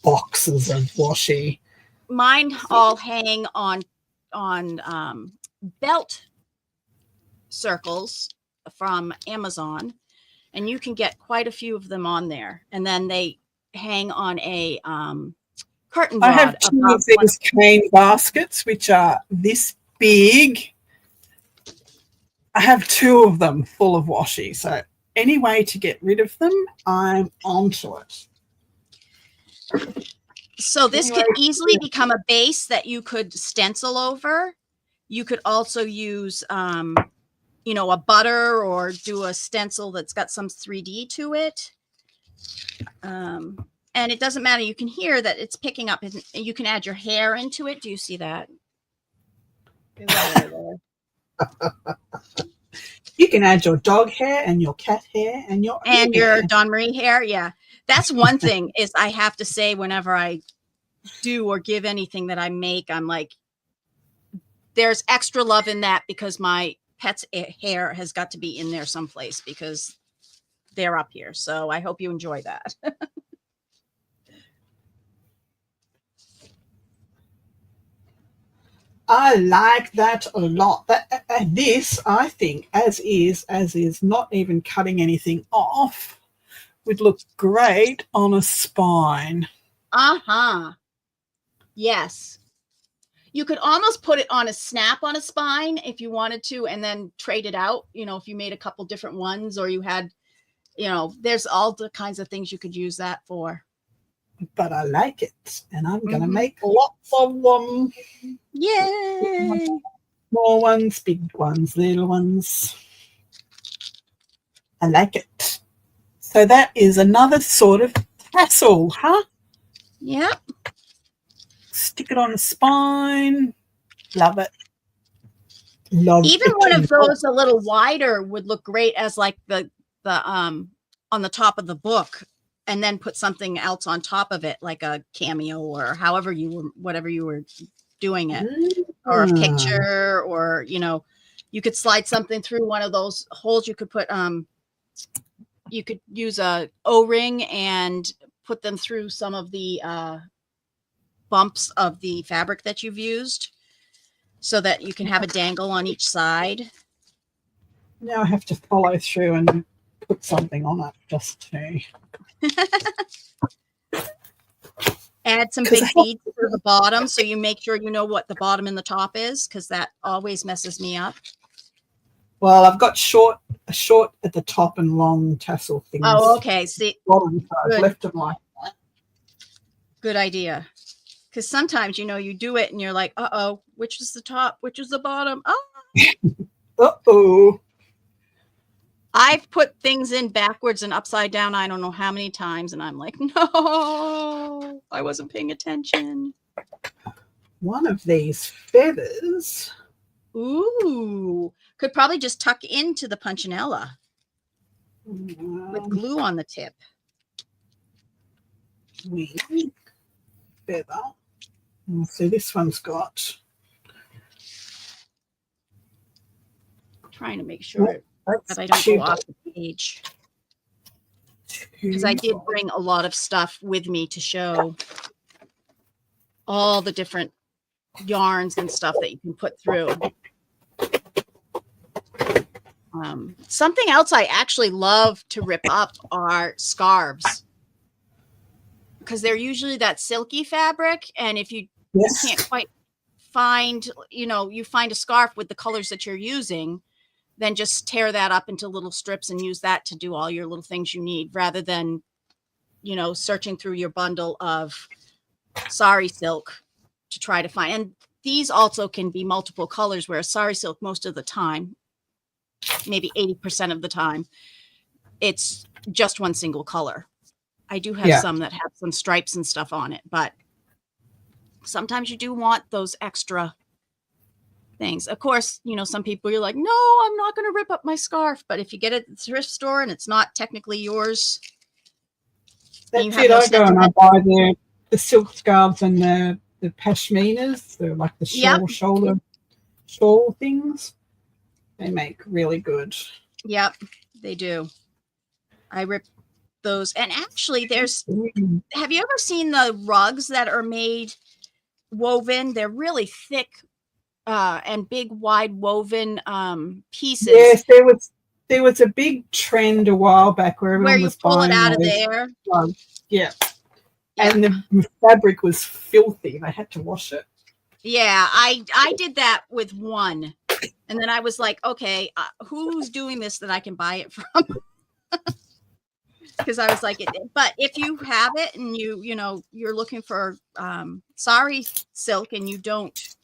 boxes of washi. Mine all hang on belt circles from Amazon, and you can get quite a few of them on there. And then they hang on a curtain rod. I have two of these cane baskets, which are this big. I have two of them full of washi. So any way to get rid of them, I'm onto it. So this could easily become a base that you could stencil over. You could also use, you know, a butter or do a stencil that's got some 3D to it. And it doesn't matter. You can hear that it's picking up. And you can add your hair into it. Do you see that? You can add your dog hair and your cat hair and your Dawn Marie hair. Yeah, that's one thing is I have to say whenever I do or give anything that I make, I'm like, there's extra love in that because my pet's hair has got to be in there someplace because they're up here. So I hope you enjoy that. I like that a lot. This, I think, as is, not even cutting anything off, would look great on a spine. Uh-huh. Yes. You could almost put it on a snap on a spine if you wanted to, and then trade it out. You know, if you made a couple different ones or you had, you know, there's all the kinds of things you could use that for. But I like it, and I'm going to make lots of them. Yay! Small ones, big ones, little ones. I like it. So that is another sort of tassel, huh? Yep. Stick it on the spine. Love it. Love Even it. one of those a little wider would look great as like the on the top of the book, and then put something else on top of it, like a cameo or whatever you were doing it, or a picture, or, you know, you could slide something through one of those holes. You could put you could use a O-ring and put them through some of the bumps of the fabric that you've used so that you can have a dangle on each side. Now I have to follow through and put something on it just to add some big beads to the bottom, so you make sure you know what the bottom and the top is, because that always messes me up. Well, I've got short at the top and long tassel things. Oh, okay. See, bottom, so I've left them like that. Good idea. Because sometimes, you know, you do it and you're like, uh-oh, which is the top, which is the bottom? Oh. Uh-oh. I've put things in backwards and upside down I don't know how many times, and I'm like, no, I wasn't paying attention. One of these feathers. Ooh, could probably just tuck into the punchinella with glue on the tip. Feather. So this one's got. Trying to make sure that I don't go off the page, because I did bring a lot of stuff with me to show all the different yarns and stuff that you can put through. Something else I actually love to rip up are scarves, because they're usually that silky fabric, and if you can't quite find, you know, you find a scarf with the colors that you're using, then just tear that up into little strips and use that to do all your little things you need, rather than, you know, searching through your bundle of sari silk to try to find. And these also can be multiple colors, whereas sari silk, most of the time, maybe 80% of the time, it's just one single color. I do have some that have some stripes and stuff on it, but sometimes you do want those extra things. Of course, some people, you're like, no, I'm not going to rip up my scarf. But if you get it at the thrift store and it's not technically yours, and you That's have it. no I go and I sentiment. buy the silk scarves and the pashminas. They're like the Yep. shoulder shawl things. They make really good. Yep, they do. I rip those. And actually, have you ever seen the rugs that are made woven? They're really thick and big, wide woven pieces. Yes, there was a big trend a while back where everyone you was pull it buying out of those there. rugs. Yeah. Yeah. And the fabric was filthy. They had to wash it. Yeah, I did that with one. And then I was like, okay, who's doing this that I can buy it from? Because I was like, but if you have it and you're looking for sari silk and you don't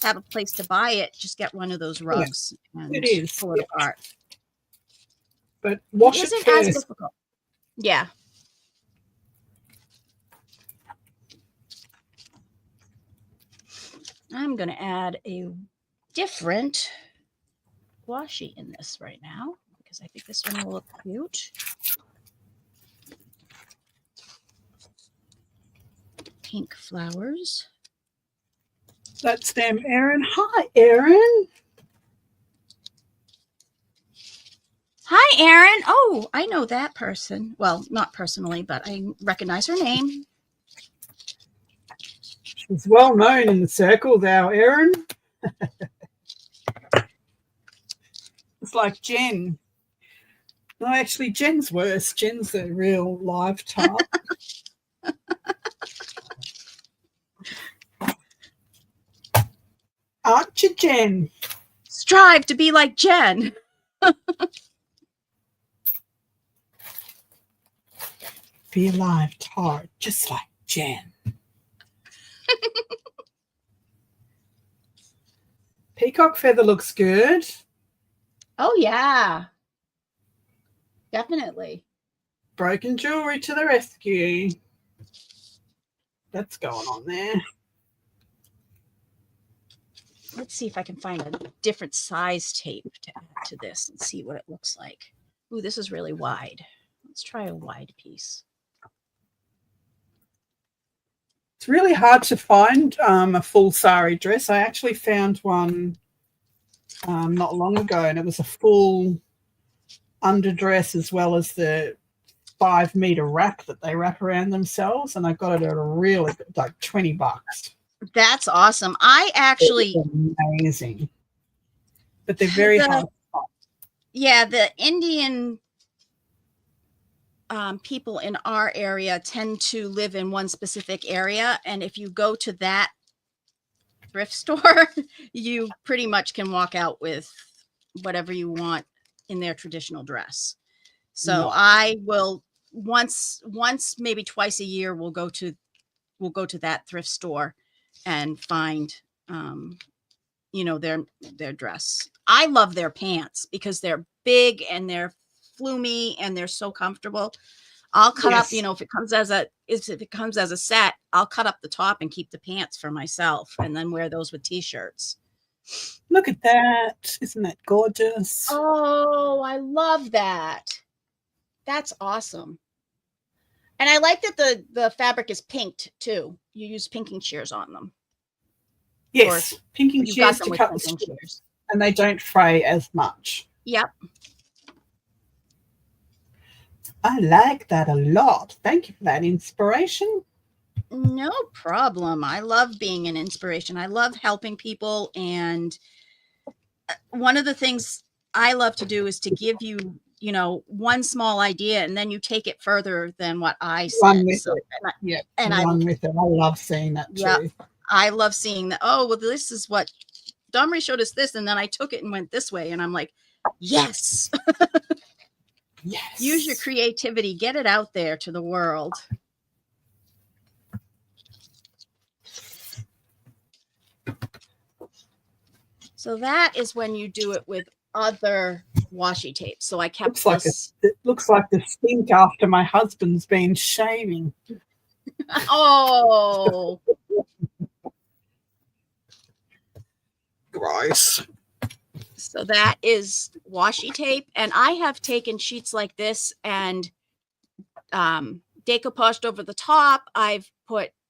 have a place to buy it, just get one of those rugs and it is. pull it apart. But wash it it isn't first. as difficult. Yeah. I'm going to add a different washi in this right now because I think this one will look cute. Pink flowers. That's them, Erin. Hi, Erin. Hi, Erin. Oh, I know that person. Well, not personally, but I recognize her name. She's well known in the circle, thou, Erin. It's like Jen. No, actually, Jen's worse. Jen's the real live type. Aren't you, Jen? Strive to be like Jen. Be a live tart, just like Jen. Peacock feather looks good. Oh, yeah. Definitely. Broken jewelry to the rescue. That's going on there. Let's see if I can find a different size tape to add to this and see what it looks like. Ooh, this is really wide. Let's try a wide piece. It's really hard to find a full sari dress. I actually found one not long ago, and it was a full underdress as well as the 5 meter wrap that they wrap around themselves, and I got it at a really good, like $20. That's awesome. I actually amazing, but they're very hard to find. Yeah, the Indian people in our area tend to live in one specific area, and if you go to that thrift store, you pretty much can walk out with whatever you want in their traditional dress. So No. I will once maybe twice a year we'll go to that thrift store and find their dress. I love their pants because they're big and they're floomy and they're so comfortable. I'll cut up, if it comes as a set, I'll cut up the top and keep the pants for myself and then wear those with t-shirts. Look at that. Isn't that gorgeous? Oh, I love that. That's awesome. And I like that the fabric is pinked too. You use pinking shears on them. Yes, pinking shears to cut the strips, and they don't fray as much. Yep. I like that a lot. Thank you for that inspiration. No problem. I love being an inspiration. I love helping people. And one of the things I love to do is to give you, one small idea and then you take it further than what I said. Run with it. Run with it. I love seeing that too. Yep. I love seeing that. Oh, well, this is what Domri showed us this. And then I took it and went this way. And I'm like, yes. Yes. Use your creativity. Get it out there to the world. So that is when you do it with other washi tapes. So I kept it looks like the stink after my husband's been shaving. Oh, Gross. So that is washi tape. And I have taken sheets like this and decoupaged over the top. I've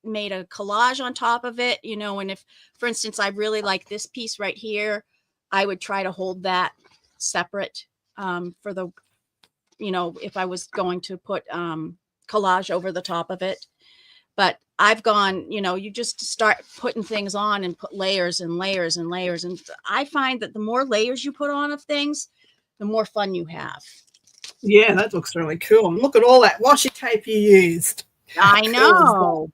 made a collage on top of it, you know, and if, for instance, I really like this piece right here, I would try to hold that separate for the, you know, if I was going to put collage over the top of it. But I've gone, you know, you just start putting things on and put layers and layers and layers. And I find that the more layers you put on of things, the more fun you have. Yeah, that looks really cool. And look at all that washi tape you used. I know.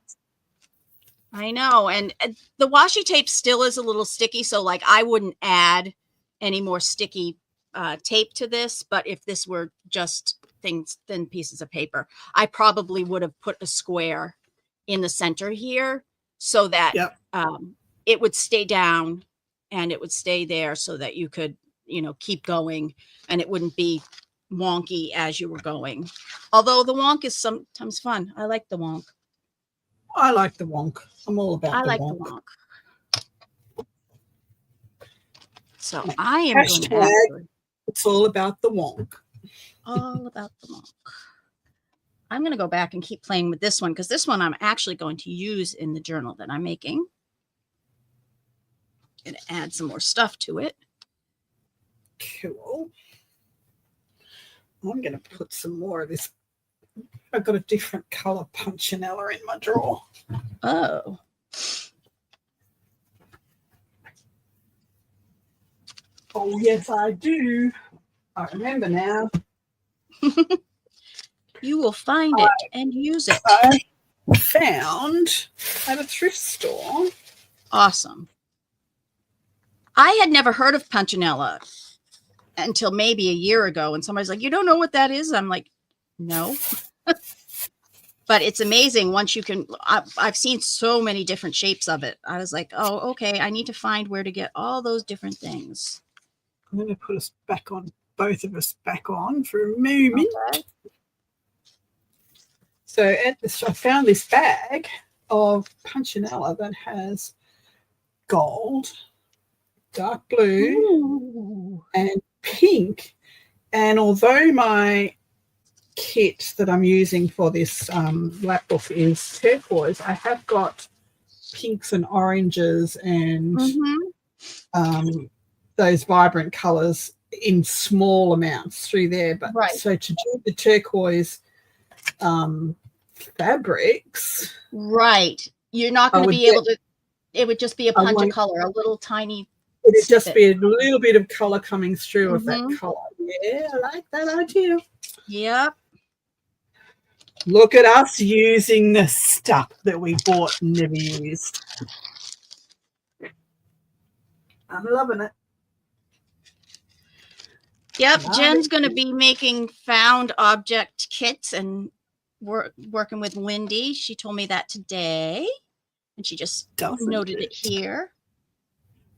I know. And the washi tape still is a little sticky. So like I wouldn't add any more sticky tape to this. But if this were just thin pieces of paper, I probably would have put a square in the center here so that it would stay down and it would stay there so that you could, you know, keep going and it wouldn't be wonky as you were going. Although the wonk is sometimes fun. I like the wonk. I like the wonk. I'm all about the wonk. The wonk. So I am going to actually, it's all about the wonk. All about the wonk. I'm going to go back and keep playing with this one because this one I'm actually going to use in the journal that I'm making. I'm going to add some more stuff to it. Cool. I'm going to put some more of this. I've got a different color punchinella in my drawer. Oh. Oh, yes, I do. I remember now. You will find it and use it. I found at a thrift store. Awesome. I had never heard of punchinella until maybe a year ago. And somebody's like, you don't know what that is? I'm like, no. But it's amazing once you can. I've seen so many different shapes of it. I was like, oh, okay. I need to find where to get all those different things. I'm going to put us back on, both of us back on for a moment. Okay. So I found this bag of punchinella that has gold, dark blue, and pink. And although my kit that I'm using for this lap book is turquoise, I have got pinks and oranges and those vibrant colors in small amounts through there. But so to do the turquoise fabrics, you're not going to be able to. It would just be a punch of color, a little tiny. It'd just be a little bit of color coming through of that color. Yeah, I like that idea. Yep. Look at us using the stuff that we bought and never used. I'm loving it. Yep, Jen's going to be making found object kits and working with Lindy. She told me that today, and she just noted it here.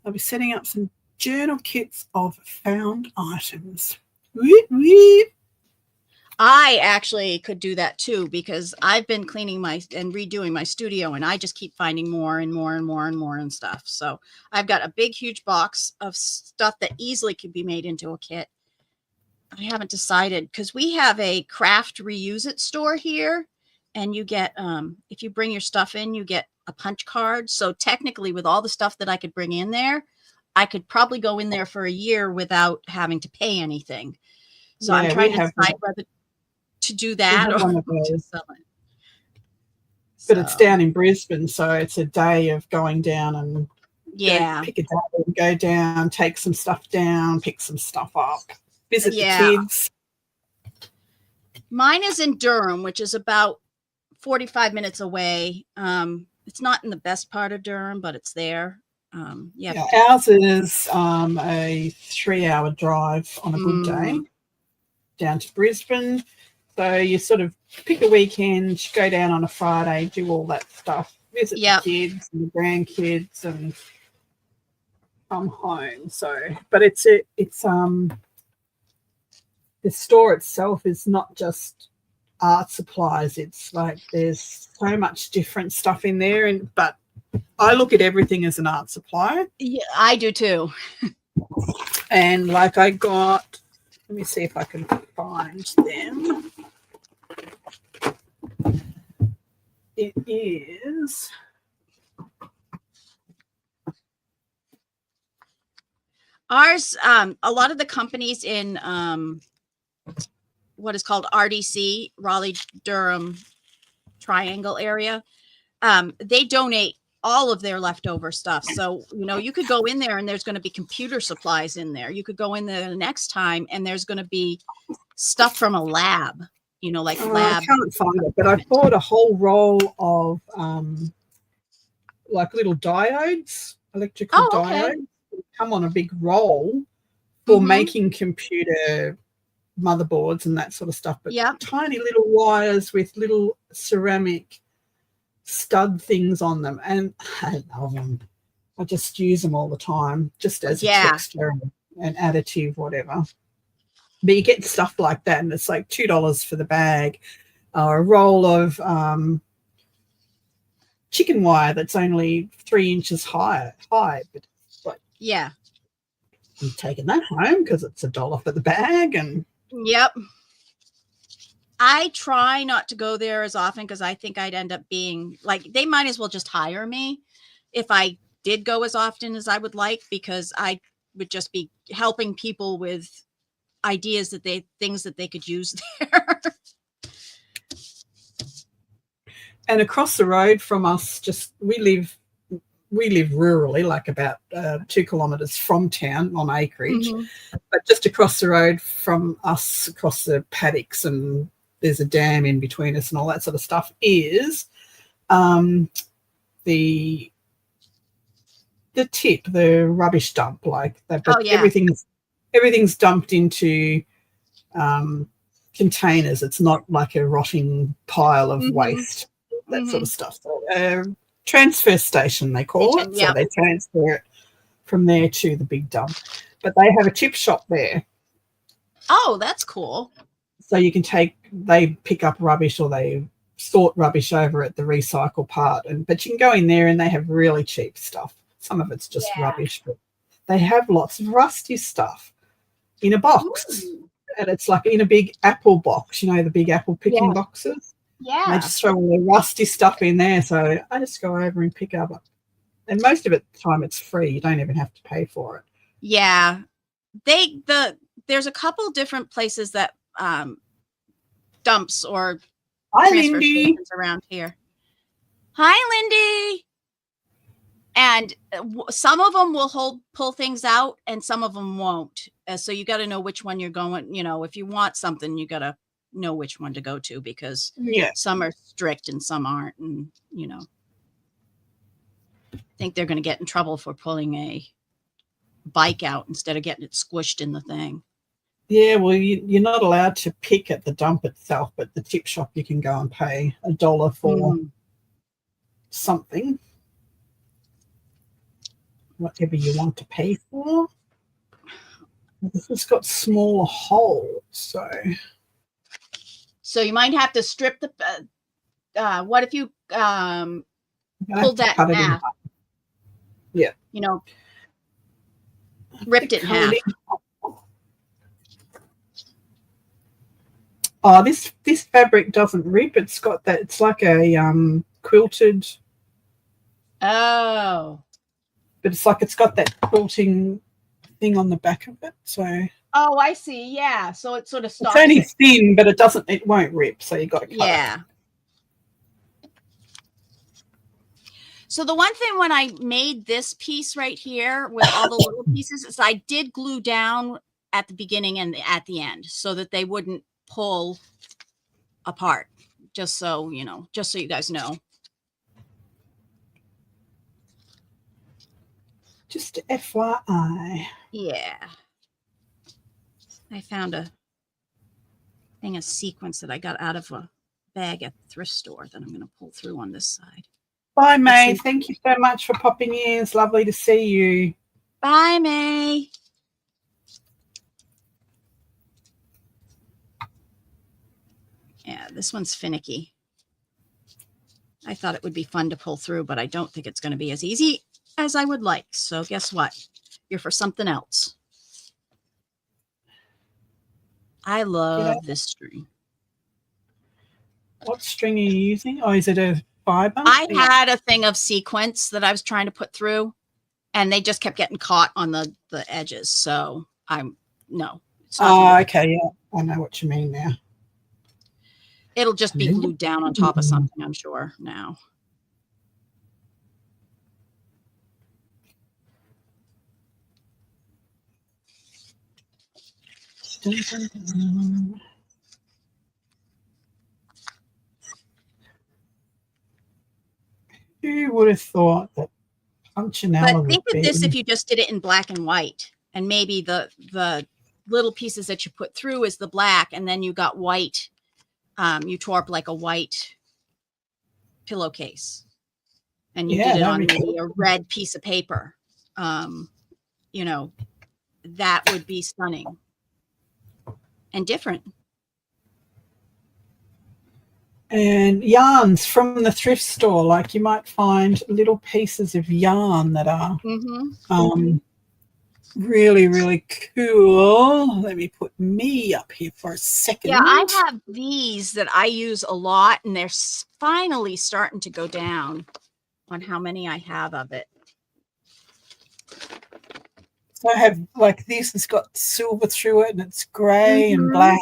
I'll be setting up some journal kits of found items. Weep, weep. I actually could do that too because I've been cleaning and redoing my studio, and I just keep finding more and more and more and more and stuff. So I've got a big, huge box of stuff that easily could be made into a kit. I haven't decided because we have a craft reuse it store here, and you get if you bring your stuff in, you get a punch card. So technically, with all the stuff that I could bring in there, I could probably go in there for a year without having to pay anything. So I'm trying to decide whether to do that or to sell it. But it's down in Brisbane, so it's a day of going down and pick a day and go down, take some stuff down, pick some stuff up, visit the kids. Mine is in Durham, which is about 45 minutes away. It's not in the best part of Durham, but it's there. Ours is a 3-hour drive on a good day down to Brisbane. So you sort of pick a weekend, go down on a Friday, do all that stuff, visit the kids and the grandkids, and come home. So, but it's the store itself is not just art supplies. It's like there's so much different stuff in there, but I look at everything as an art supply. Yeah, I do too. And like I got, let me see if I can find them. It is Ours, a lot of the companies in what is called RDC, Raleigh Durham Triangle area, they donate all of their leftover stuff. So, you know, you could go in there and there's going to be computer supplies in there. You could go in there the next time and there's going to be stuff from a lab, you know, like I lab. can't find it, but I bought a whole roll of like little diodes, electrical Oh, okay. diodes, come on a big roll for Mhm. making computer motherboards and that sort of stuff. But Yep. tiny little wires with little ceramic stud things on them, and I love them. I just use them all the time, just as a Yeah. texture and additive, whatever. But you get stuff like that, and it's like $2 for the bag, or a roll of chicken wire that's only 3 inches high. But Yeah. I'm taking that home because it's $1 for the bag, and Yep. I try not to go there as often because I think I'd end up being like, they might as well just hire me if I did go as often as I would like, because I would just be helping people with ideas that things that they could use there. and across the road from us, just we live rurally, like about 2 kilometres from town on acreage, but just across the road from us, across the paddocks, and there's a dam in between us and all that sort of stuff, is the tip, the rubbish dump. Like they've got everything's dumped into containers. It's not like a rotting pile of waste, that sort of stuff. So, transfer station, they call it. So they transfer it from there to the big dump. But they have a chip shop there. Oh, that's cool. So you can they pick up rubbish, or they sort rubbish over at the recycle part. But you can go in there and they have really cheap stuff. Some of it's just rubbish, but they have lots of rusty stuff in a box. Ooh. And it's like in a big apple box, you know, the big apple picking boxes. Yeah. And they just throw all the rusty stuff in there. So I just go over and pick up. And most of the time it's free. You don't even have to pay for it. Yeah. There's a couple different places that dumps or transfer stations around here. Hi, Lindy. And some of them will pull things out and some of them won't. So you got to know which one you're going, you know, if you want something, you got to know which one to go to, because some are strict and some aren't. And, you know, I think they're going to get in trouble for pulling a bike out instead of getting it squished in the thing. Yeah, well, you're not allowed to pick at the dump itself, but the chip shop you can go and pay $1 for something. Whatever you want to pay for. This has got smaller holes, so you might have to strip the. What if you pulled that in half? Yeah, you know, ripped it in half. Oh, this fabric doesn't rip. It's got that. It's like a quilted. Oh. But it's like it's got that quilting thing on the back of it. So. Oh, I see. Yeah. So it sort of stops. It's only thin, but it won't rip. So you got to cut it. Yeah. So the one thing when I made this piece right here with all the little pieces is I did glue down at the beginning and at the end so that they wouldn't pull apart. Just so you know, just so you guys know. Just FYI. Yeah. I found a sequence that I got out of a bag at the thrift store that I'm going to pull through on this side. Bye, May. Thank you so much for popping in. It's lovely to see you. Bye, May. Yeah, this one's finicky. I thought it would be fun to pull through, but I don't think it's going to be as easy as I would like. So guess what? You're for something else. I love this string. What string are you using? Oh, is it a fiber? I had a thing of sequence that I was trying to put through, and they just kept getting caught on the edges. So no. It's not okay. Yeah, I know what you mean now. It'll just be glued down on top of something, I'm sure, now. Who would have thought that punchinella But think would of be... this if you just did it in black and white, and maybe the little pieces that you put through is the black, and then you got white. You tore up like a white pillowcase, and you did it on maybe a red piece of paper. You know, that would be stunning and different. And yarns from the thrift store, like you might find little pieces of yarn that are really, really cool. Let me put me up here for a second. Yeah, I have these that I use a lot, and they're finally starting to go down on how many I have of it. So I have like this, it's got silver through it, and it's grey and black.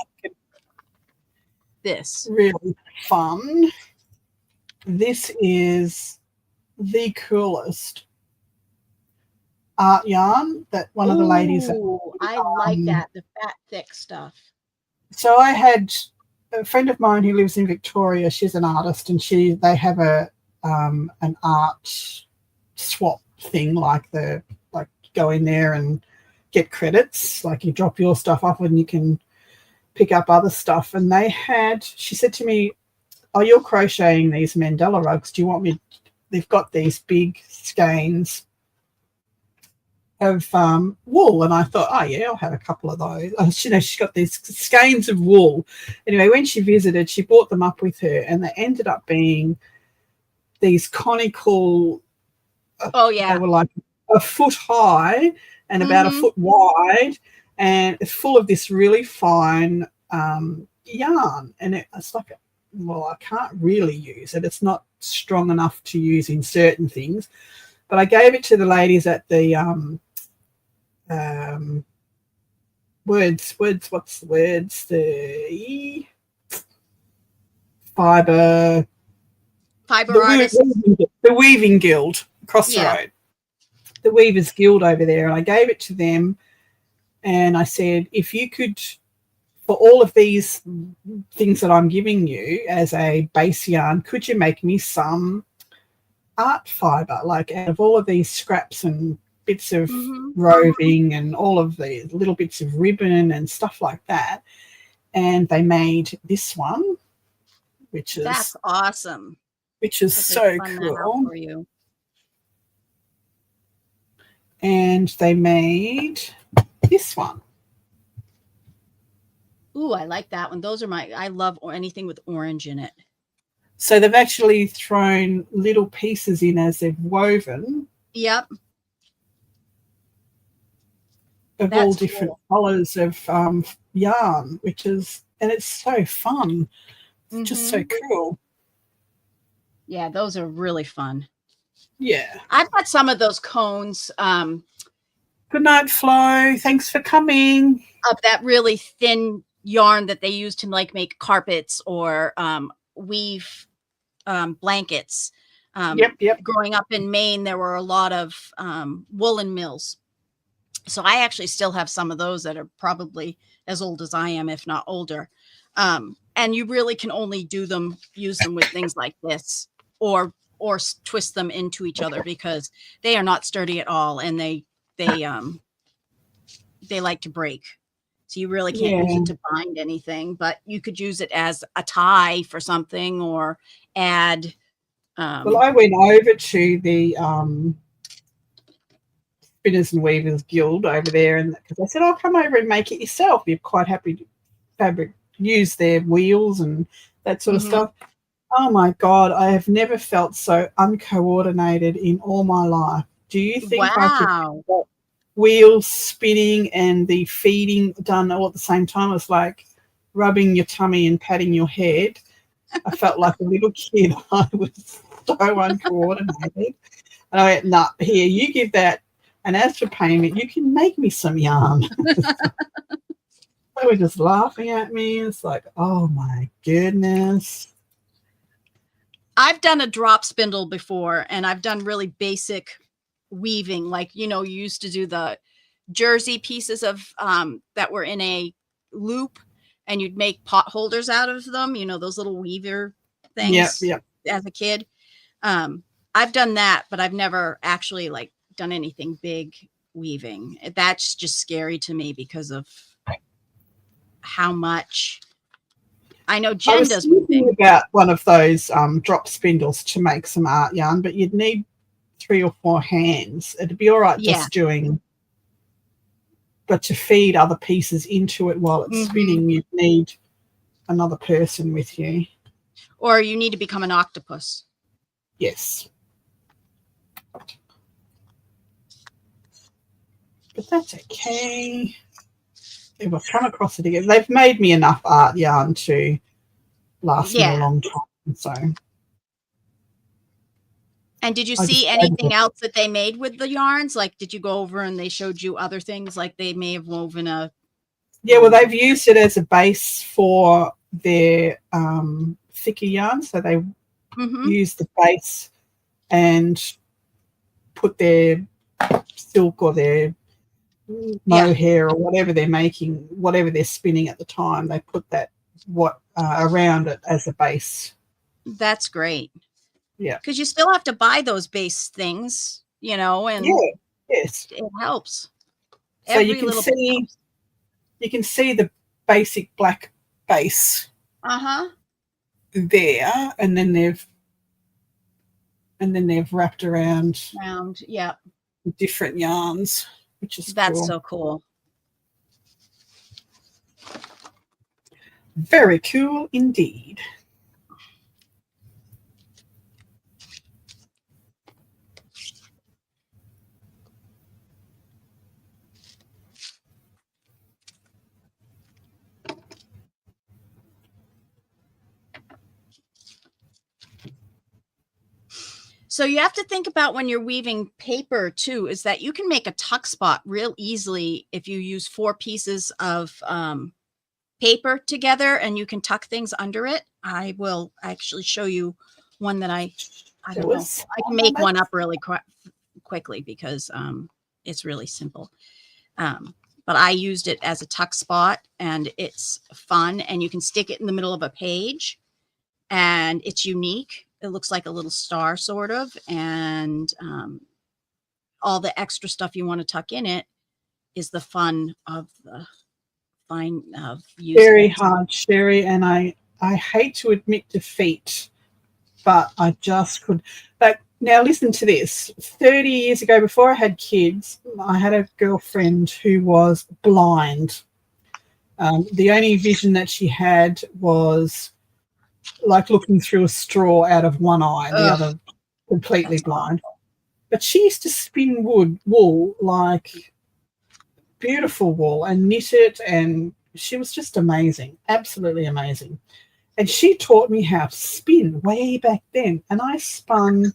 This really fun. This is the coolest art yarn that one of the ladies. I like that, the fat, thick stuff. So I had a friend of mine who lives in Victoria. She's an artist, and they have an art swap thing, like go in there and get credits. Like you drop your stuff off, and you can pick up other stuff. And she said to me, "Oh, you're crocheting these mandala rugs. Do you want me?" They've got these big skeins of wool, and I thought, oh yeah, I'll have a couple of those. She's got these skeins of wool. Anyway, when she visited, she brought them up with her, and they ended up being these conical. They were like a foot high and about a foot wide, and it's full of this really fine yarn. And it's like, well, I can't really use it. It's not strong enough to use in certain things. But I gave it to the ladies at the the fiber artists, the Weaving Guild across the road, the Weavers Guild over there. And I gave it to them, and I said, if you could, for all of these things that I'm giving you as a base yarn, could you make me some art fiber, like out of all of these scraps and bits of roving and all of the little bits of ribbon and stuff like that? And they made this one, which is that's awesome. Which is so cool. For you. And they made this one. Ooh, I like that one. Those are I love anything with orange in it. So they've actually thrown little pieces in as they've woven. Yep. Of all different colours of yarn, and it's so fun. It's just so cool. Yeah, those are really fun. Yeah. I've got some of those cones. Good night, Flo. Thanks for coming. Of that really thin yarn that they use to make carpets or weave blankets. Yep. Growing up in Maine, there were a lot of woolen mills. So I actually still have some of those that are probably as old as I am, if not older. And you really can only use them with things like this, or twist them into each other, because they are not sturdy at all, and they like to break. So you really can't use it to bind anything, but you could use it as a tie for something, or add. Well, I went over to the Spinners and Weavers Guild over there, and because I said, "I'll come over and make it yourself." You're quite happy to use their wheels and that sort of stuff. Oh my God, I have never felt so uncoordinated in all my life. Do you think I could Wow. get wheels spinning and the feeding done all at the same time? It's like rubbing your tummy and patting your head. I felt like a little kid. I was so uncoordinated. And I went, nah, here, you give that. And as for payment, you can make me some yarn. They were just laughing at me. It's like, oh my goodness. I've done a drop spindle before, and I've done really basic weaving. Like, you know, you used to do the jersey pieces of that were in a loop, and you'd make pot holders out of them, you know, those little weaver Yep, things yep. as a kid. I've done that, but I've never actually like done anything big weaving. That's just scary to me because of how much I know I Jen was does thinking weaving. about one of those drop spindles to make some art yarn, but you'd need 3 or 4 hands. It'd be all right Yeah. just doing, but to feed other pieces into it while it's Hmm. spinning, you'd need another person with you. Or you need to become an octopus. Yes. But that's okay. If I've come across it again, they've made me enough art yarn to last me a Yeah. long time. So And did you I see just go to anything else that they made with the yarns? Like, did you go over and they showed you other things? Like they may have woven a. yeah, well, they've used it as a base for their thicker yarn. So they Mm-hmm. use the base and put their silk or their Yeah, mohair or whatever they're making, whatever they're spinning at the time, they put that around it as a base. that's great. Yeah. Because you still have to buy those base things, you know, and Yeah. Yes. it helps. So Every little bit helps. you can see the basic black base Uh-huh. there, and then they've wrapped around Round. Yeah. different yarns, which is That's cool. so cool. Very cool indeed. So you have to think about when you're weaving paper too, is that you can make a tuck spot real easily if you use 4 pieces of paper together and you can tuck things under it. I will actually show you one that I It don't know. was I can make one up really quickly because it's really simple. But I used it as a tuck spot and it's fun and you can stick it in the middle of a page and it's unique. It looks like a little star sort of, and all the extra stuff you want to tuck in it is the fun of the fine of using very it. hard, Sherry, and I hate to admit defeat, but I just could. But now listen to this. 30 years ago, before I had kids, I had a girlfriend who was blind. The only vision that she had was like looking through a straw out of one eye, the Ugh, other completely that's blind. awful. But she used to spin wool, like beautiful wool, and knit it, and she was just amazing, absolutely amazing. And she taught me how to spin way back then. And I spun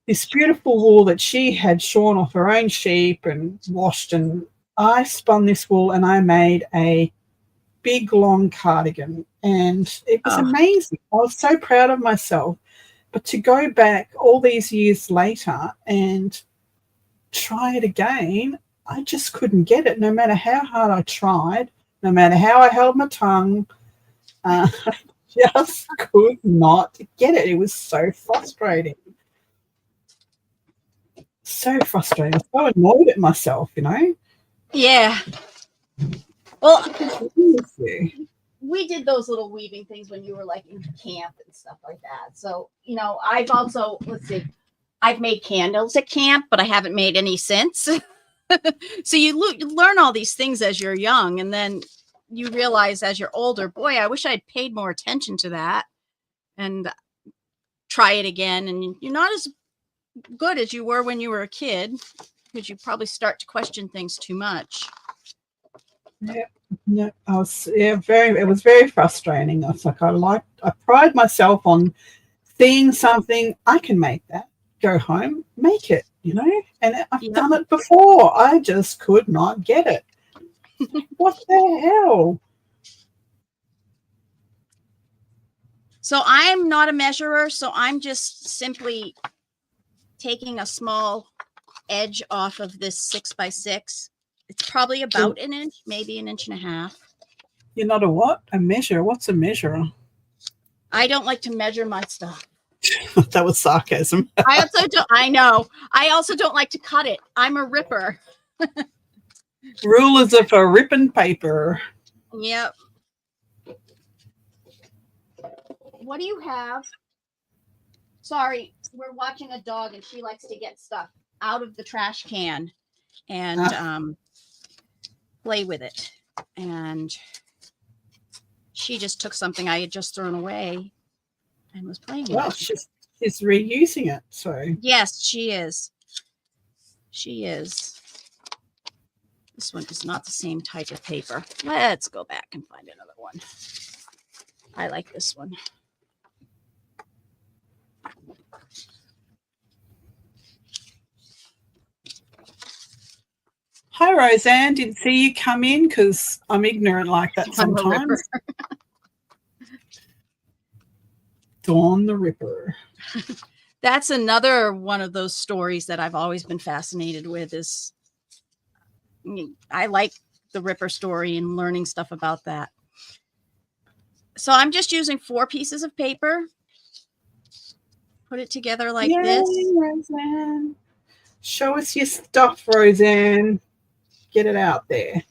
this beautiful wool that she had shorn off her own sheep and washed. And I spun this wool and I made a big, long cardigan. And it was Oh, amazing. I was so proud of myself. But to go back all these years later and try it again, I just couldn't get it, no matter how hard I tried, no matter how I held my tongue. I just could not get it. It was so frustrating. So frustrating. So annoyed at myself, you know. yeah. Well, What's wrong with you? we did those little weaving things when you were like in camp and stuff like that. So, you know, I've also, let's see, I've made candles at camp, but I haven't made any since. So you learn all these things as you're young, and then you realize as you're older, boy, I wish I'd paid more attention to that. and try it again. And you're not as good as you were when you were a kid, because you probably start to question things too much. Yeah, no, I was it was very frustrating. I was like, I pride myself on seeing something, I can make that. Go home, make it, And I've done it before. I just could not get it. What the hell? So I'm not a measurer, so I'm just simply taking a small edge off of this 6x6. It's probably about an inch, maybe an inch and a half. You're not a what? A measure? What's a measurer? I don't like to measure my stuff. That was sarcasm. I know. I also don't like to cut it. I'm a ripper. Rulers are for ripping paper. Yep. What do you have? Sorry, we're watching a dog and she likes to get stuff out of the trash can and play with it. And she just took something I had just thrown away and was playing with it. She's reusing it. So yes, she is. She is. This one is not the same type of paper. Let's go back and find another one. I like this one. Hi, Roseanne. Didn't see you come in because I'm ignorant like that sometimes. Dawn the Ripper. That's another one of those stories that I've always been fascinated with. Is I like the Ripper story and learning stuff about that. So I'm just using 4 pieces of paper. Put it together like this. Roseanne. Show us your stuff, Roseanne. Get it out there.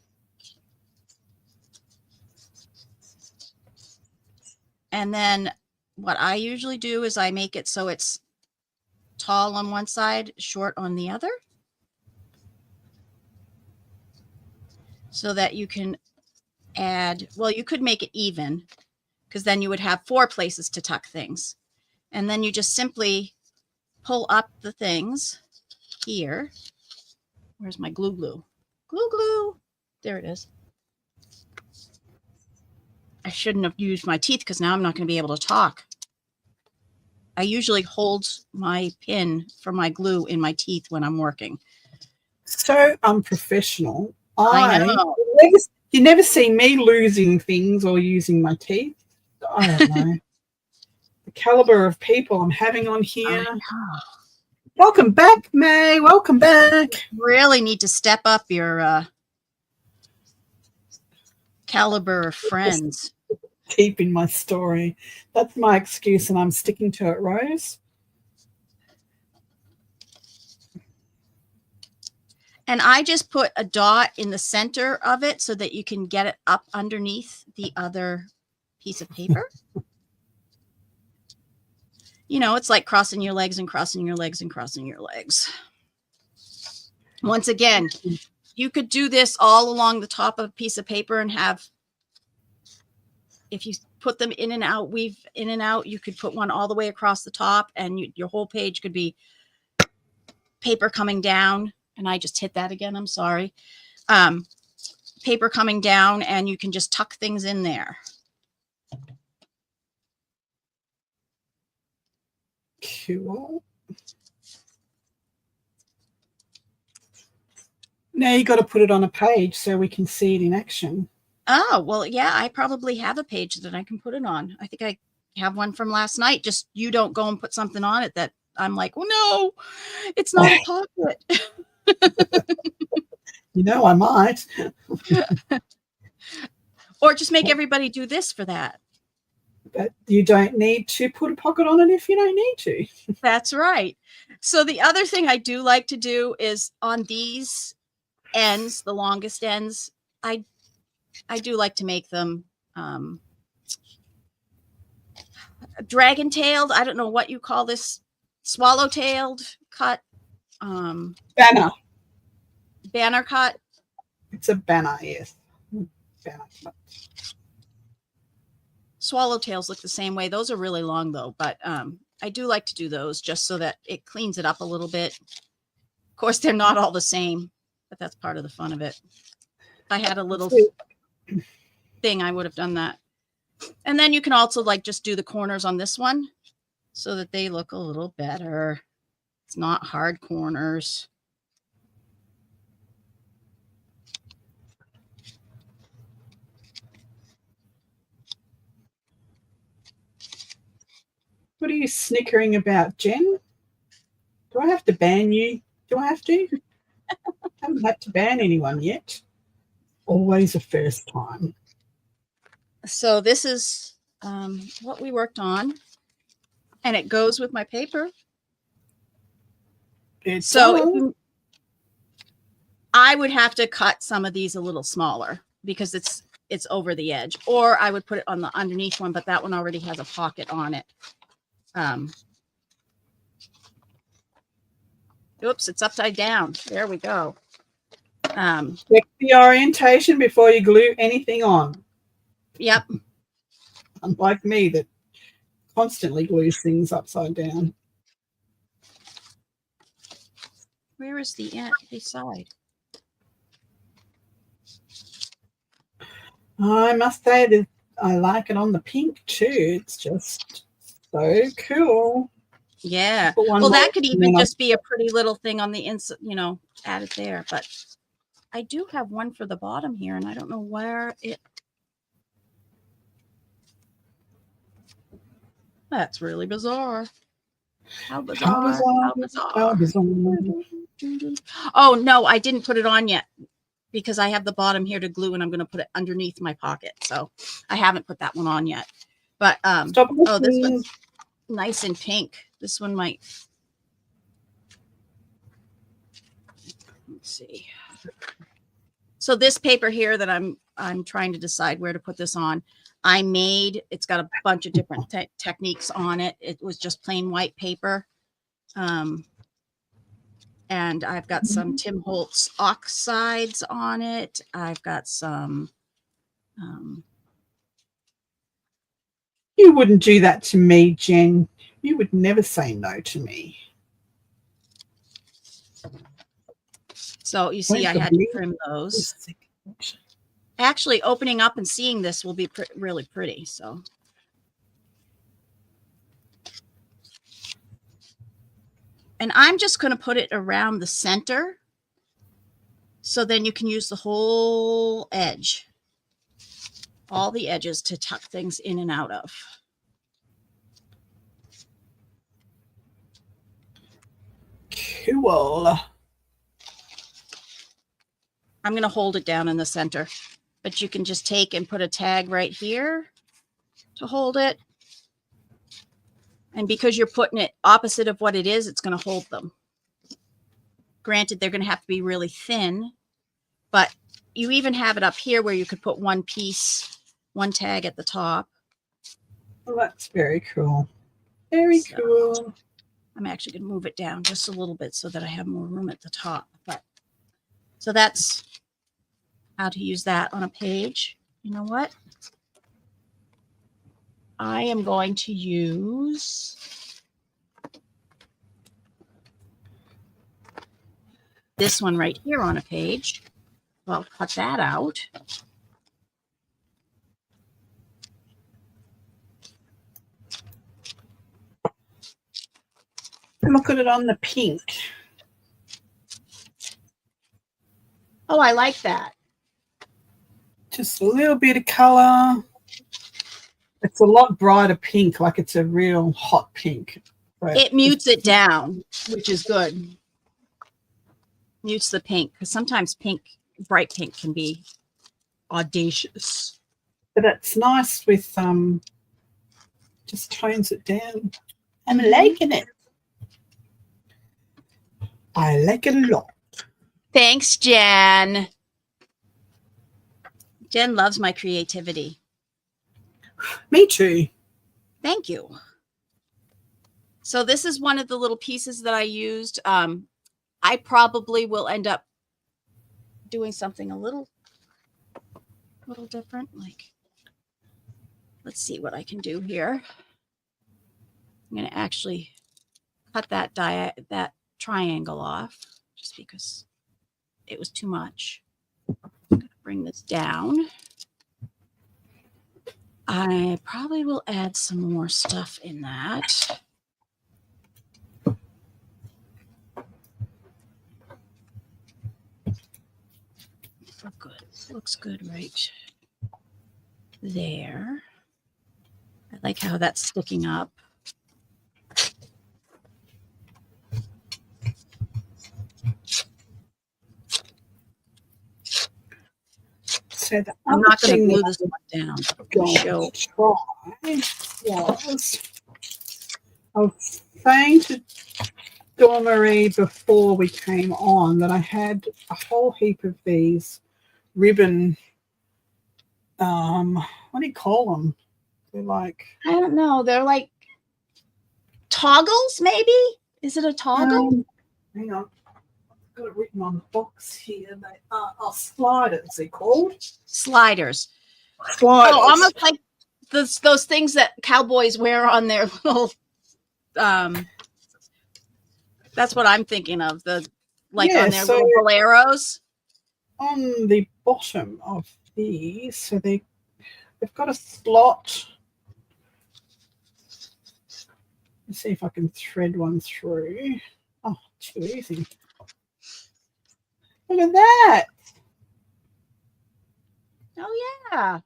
And then what I usually do is I make it so it's tall on one side, short on the other. So that you can add, well, you could make it even, because then you would have 4 places to tuck things. And then you just simply pull up the things here. Where's my glue? Glue. There it is. I shouldn't have used my teeth because now I'm not going to be able to talk. I usually hold my pin for my glue in my teeth when I'm working. So unprofessional. I know. You never see me losing things or using my teeth. I don't know. The caliber of people I'm having on here. Welcome back, May. Welcome back. Really need to step up your caliber of friends. Deep in my story. That's my excuse, and I'm sticking to it, Rose. And I just put a dot in the center of it so that you can get it up underneath the other piece of paper. It's like crossing your legs and crossing your legs and crossing your legs. Once again, you could do this all along the top of a piece of paper and have, if you put them in and out, weave in and out, you could put one all the way across the top and your whole page could be paper coming down. And I just hit that again. I'm sorry. Paper coming down and you can just tuck things in there. Cool. Now you got to put it on a page so we can see it in action. Oh, well, yeah, I probably have a page that I can put it on. I think I have one from last night. Just you don't go and put something on it that I'm like, well, no, it's not a pocket. I might. Or just make everybody do this for that. But you don't need to put a pocket on it if you don't need to. That's right. So the other thing I do like to do is on these ends, the longest ends, I do like to make them dragon-tailed. I don't know what you call this. Swallow-tailed cut. Banner. Banner cut. It's a banner, yes. Banner cut. Swallowtails look the same way. Those are really long though, but I do like to do those just so that it cleans it up a little bit. Of course, they're not all the same, but that's part of the fun of it. If I had a little thing, I would have done that. And then you can also like just do the corners on this one so that they look a little better. It's not hard corners. What are you snickering about, Jen? Do I have to ban you? Do I have to? I haven't had to ban anyone yet. Always a first time. So this is what we worked on, and it goes with my paper. I would have to cut some of these a little smaller because it's over the edge, or I would put it on the underneath one, but that one already has a pocket on it. Oops, it's upside down. There we go. Check the orientation before you glue anything on. Yep. Unlike me that constantly glues things upside down. Where is the side? I must say that I like it on the pink too. It's just so cool. Yeah. Well, that could even just be a pretty little thing on the inside, you know, add it there. But I do have one for the bottom here, and I don't know where it. That's really bizarre. How bizarre. How bizarre. How bizarre. Oh, no, I didn't put it on yet because I have the bottom here to glue, and I'm going to put it underneath my pocket. So I haven't put that one on yet. But, oh, this one's nice and pink. This one might. Let's see. So this paper here that I'm trying to decide where to put this on. I made, it's got a bunch of different techniques on it. It was just plain white paper. And I've got some Tim Holtz oxides on it. I've got some. You wouldn't do that to me, Jen. You would never say no to me. So you see, I had to trim those. Actually, opening up and seeing this will be really pretty. So. And I'm just going to put it around the center. So then you can use the whole edge. All the edges to tuck things in and out of. Cool. I'm going to hold it down in the center. But you can just take and put a tag right here to hold it. And because you're putting it opposite of what it is, it's going to hold them. Granted, they're going to have to be really thin, but you even have it up here where you could put one piece, one tag at the top. Well, that's very cool. Very cool. I'm actually going to move it down just a little bit so that I have more room at the top. But so that's how to use that on a page. You know what? I am going to use this one right here on a page. Well, cut that out. And look at it on the pink. Oh, I like that. Just a little bit of color. It's a lot brighter pink, like it's a real hot pink. But it mutes it down, which is good. Mutes the pink, because sometimes pink, bright pink can be audacious. But it's nice with just tones it down. I'm liking it. I like it a lot. Thanks, Jen. Jen loves my creativity. Me too. Thank you. So this is one of the little pieces that I used. I probably will end up doing something a little different, like let's see what I can do here. I'm going to actually cut that triangle off just because it was too much. I'm going to bring this down. I probably will add some more stuff in that. Oh, good. Looks good right there. I like how that's sticking up. So the I'm other not going to thing glue that this one down. I'm going Show. to try was I was saying to Dawn Marie before we came on that I had a whole heap of these ribbon, what do you call them? They're like, I don't know. They're like toggles, maybe? Is it a toggle? hang on. I've got it written on the box here. They are sliders, they're called. Sliders. Sliders. Oh, almost like those things that cowboys wear on their little that's what I'm thinking of. On their little boleros. On the bottom of these, so they've got a slot. Let's see if I can thread one through. Oh, too easy. Look at that. Oh, yeah.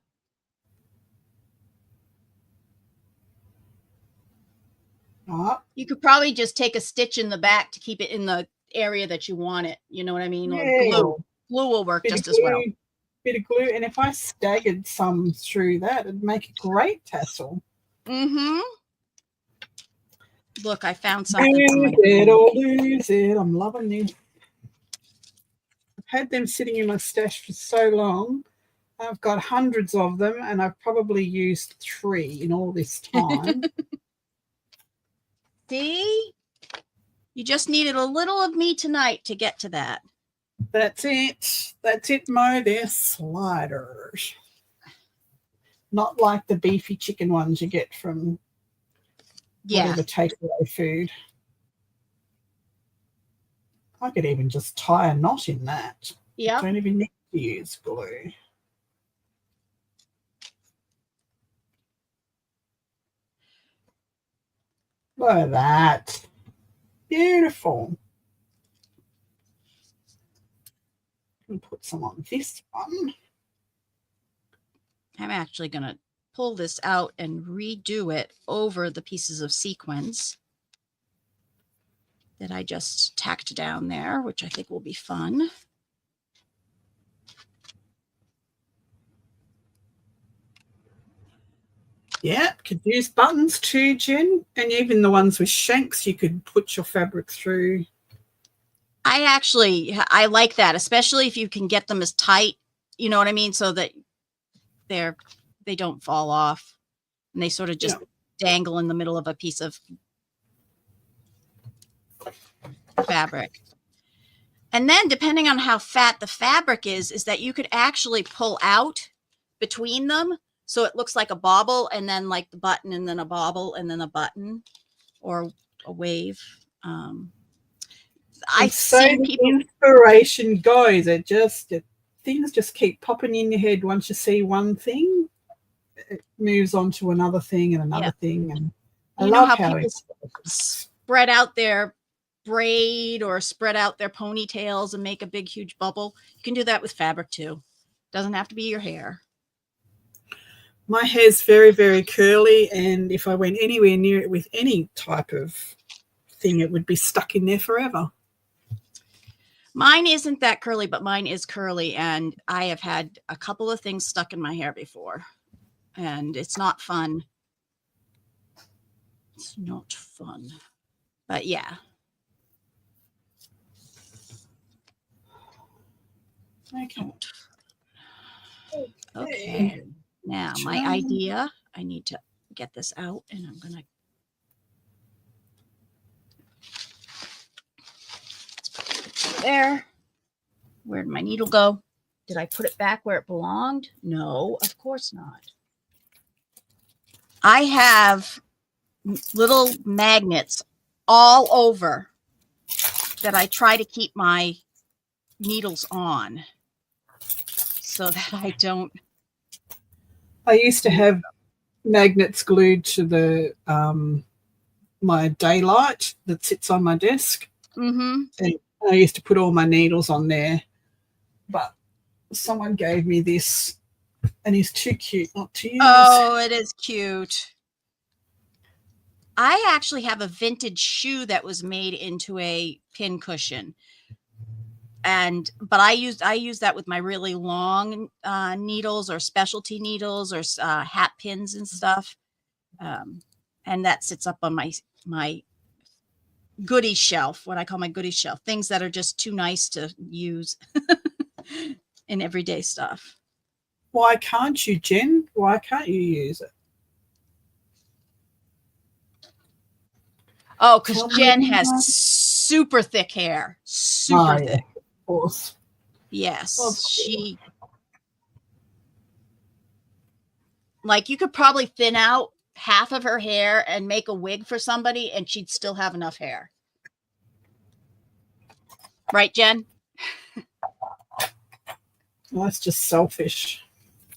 Oh, You could probably just take a stitch in the back to keep it in the area that you want it. You know what I mean? yeah. Or glue. Glue will work just as well. Bit of glue. And if I staggered some through that, it'd make a great tassel. Mm-hmm. Look, I found something. Use it or lose it. I'm loving this. I've had them sitting in my stash for so long. I've got hundreds of them, and I've probably used 3 in all this time. See? You just needed a little of me tonight to get to that. That's it. That's it, Mo. They're sliders. Not like the beefy chicken ones you get from whatever takeaway food. I could even just tie a knot in that. Yeah. Don't even need to use glue. Look at that. Beautiful. Put some on this one. I'm actually going to pull this out and redo it over the pieces of sequins that I just tacked down there, which I think will be fun. Yeah, could use buttons too, Jen. And even the ones with shanks, you could put your fabric through. I like that, especially if you can get them as tight, you know what I mean, so that they don't fall off and they sort of just dangle in the middle of a piece of fabric. And then depending on how fat the fabric is that you could actually pull out between them so it looks like a bauble, and then like the button, and then a bauble, and then a button or a wave. I've seen people. Inspiration goes. Things just keep popping in your head. Once you see one thing, it moves on to another thing and another thing. And I love how people spread out their braid or spread out their ponytails and make a big, huge bubble. You can do that with fabric too. Doesn't have to be your hair. My hair's very, very curly, and if I went anywhere near it with any type of thing, it would be stuck in there forever. Mine isn't that curly, but mine is curly, and I have had a couple of things stuck in my hair before, and it's not fun. It's not fun, but yeah. Okay. Now my idea, I need to get this out, and I'm going to there. Where did my needle go? Did I put it back where it belonged? No, of course not. I have little magnets all over that I try to keep my needles on so that I don't. I used to have magnets glued to the my daylight that sits on my desk. Mm-hmm. And I used to put all my needles on there, but someone gave me this and he's too cute not to use. Oh, it is cute. I actually have a vintage shoe that was made into a pin cushion. But I use that with my really long needles or specialty needles or hat pins and stuff. And that sits up on my goodie shelf, what I call my goodie shelf, things that are just too nice to use in everyday stuff. Why can't you, Jen? Why can't you use it? Oh, because Jen has super thick hair. Super thick. Of course. Yes. She, like, you could probably thin out half of her hair and make a wig for somebody and she'd still have enough hair. Right, Jen? Well, that's just selfish.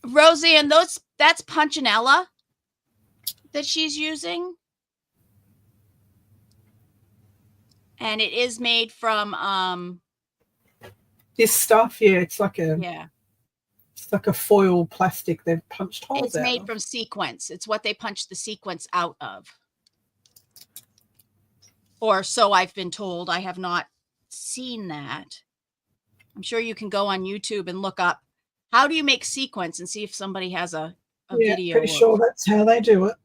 Rosie, and that's Punchinella that she's using. And it is made from this stuff, yeah, it's like a foil plastic they've punched holes out. It's made from sequins. It's what they punch the sequins out of. Or so I've been told. I have not seen that. I'm sure you can go on YouTube and look up how do you make sequins and see if somebody has a video. Pretty sure that's how they do it.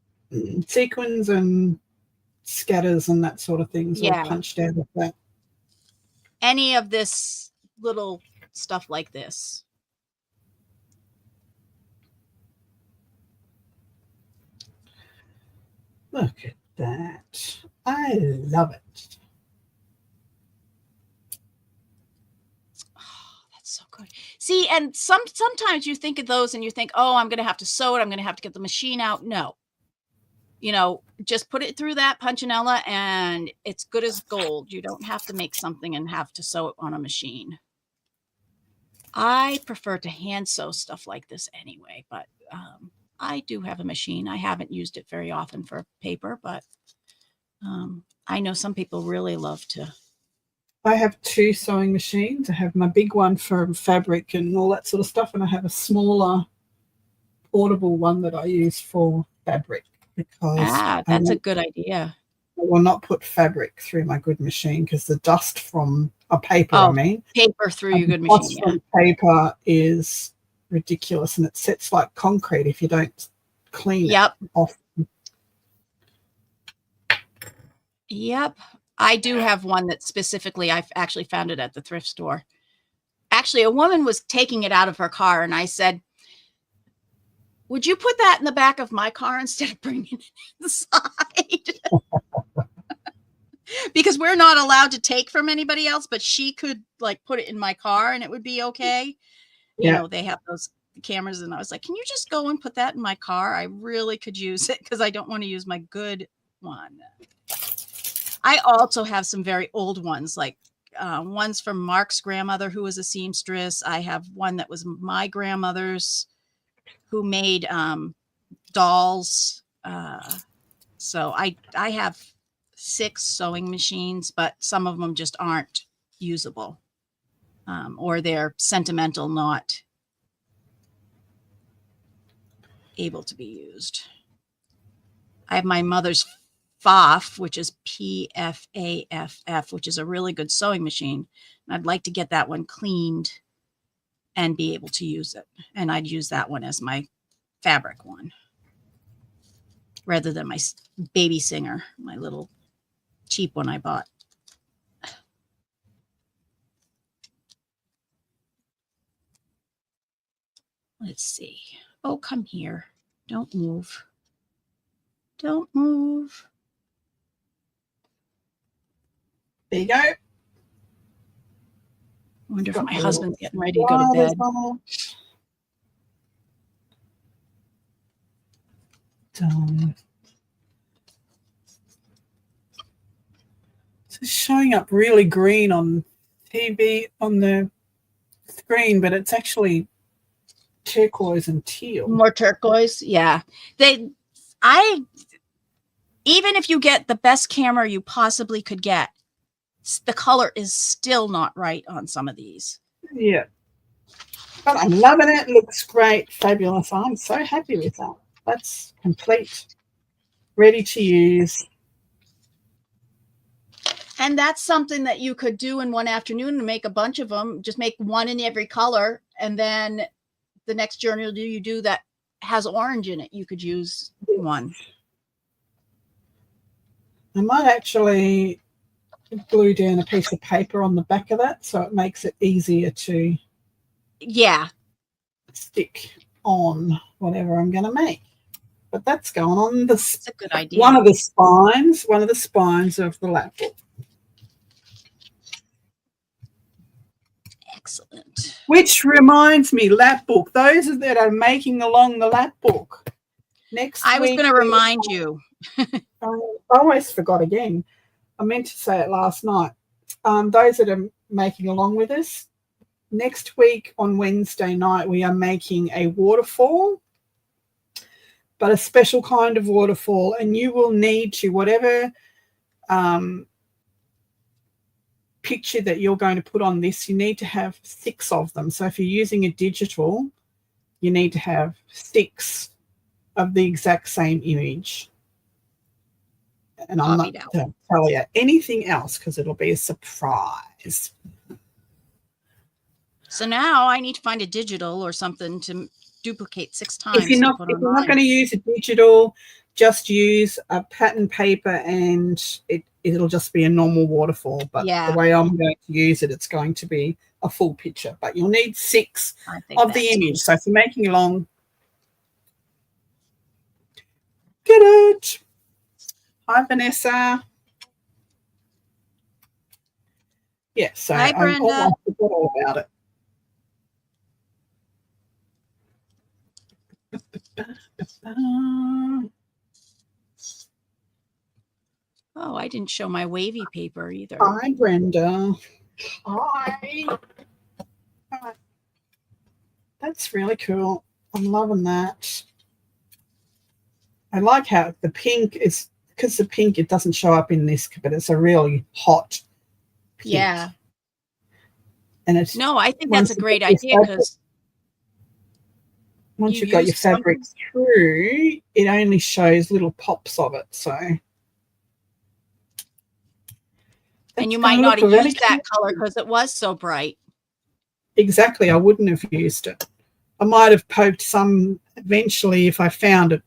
Sequins and scatters and that sort of things all punched out of that. Any of this little stuff like this. Look at that. I love it. Oh, that's so good. See, and sometimes you think of those and you think, oh, I'm going to have to sew it. I'm going to have to get the machine out. No. You know, just put it through that Punchinella and it's good as gold. You don't have to make something and have to sew it on a machine. I prefer to hand sew stuff like this anyway, but I do have a machine. I haven't used it very often for paper, but I know some people really love to. I have two sewing machines. I have my big one for fabric and all that sort of stuff, and I have a smaller portable one that I use for fabric. Because that's a good idea. I will not put fabric through my good machine because the dust from a paper, paper through your good machine. Dust from paper is ridiculous and it sets like concrete if you don't clean it off. Yep. I do have one that specifically, I've actually found it at the thrift store. Actually, a woman was taking it out of her car and I said, would you put that in the back of my car instead of bringing it inside? Because we're not allowed to take from anybody else, but she could like put it in my car and it would be okay. You know, they have those cameras and I was like, can you just go and put that in my car? I really could use it because I don't want to use my good one. I also have some very old ones, like one's from Mark's grandmother, who was a seamstress. I have one that was my grandmother's, who made dolls. So I have 6 sewing machines, but some of them just aren't usable or they're sentimental, not able to be used. I have my mother's Pfaff, which is Pfaff, which is a really good sewing machine. And I'd like to get that one cleaned and be able to use it. And I'd use that one as my fabric one rather than my baby singer, my little cheap one I bought. Let's see. Oh, come here. Don't move. Don't move. There you go. I wonder if my husband's getting ready to go to bed. It's showing up really green on TV on the screen, but it's actually turquoise and teal. More turquoise. Yeah. Even if you get the best camera you possibly could get, the color is still not right on some of these. Yeah. But I'm loving it. Looks great. Fabulous. I'm so happy with that. That's complete. Ready to use. And that's something that you could do in one afternoon and make a bunch of them. Just make one in every color. And then the next journal you do that has orange in it, you could use one. I might actually glue down a piece of paper on the back of that so it makes it easier to stick on whatever I'm going to make. But that's going on That's a good idea. one of the spines of the lap book. Excellent. Which reminds me, lap book, those that are making along the lap book. I was going to remind you. I almost forgot again. I meant to say it last night. Those that are making along with us, next week on Wednesday night, we are making a waterfall, but a special kind of waterfall, and you will need to, whatever picture that you're going to put on this, you need to have 6 of them. So if you're using a digital, you need to have 6 of the exact same image. And I'm not going to tell you anything else because it'll be a surprise. So now I need to find a digital or something to duplicate 6 times. If you're not going to use a digital, just use a pattern paper and it'll just be a normal waterfall. But the way I'm going to use it, it's going to be a full picture. But you'll need 6 of the image. So if you're making along, get it. Hi, Vanessa. Yeah, so hi, Brenda. I forgot all about it. Oh, I didn't show my wavy paper either. Hi, Brenda. Hi. That's really cool. I'm loving that. I like how the pink is, because the pink, it doesn't show up in this, but it's a really hot pink. Yeah. And it's I think that's a great idea because once you've got your fabric through, it only shows little pops of it. So, and you might not have used that color because it was so bright. Exactly. I wouldn't have used it. I might have poked some eventually if I found it.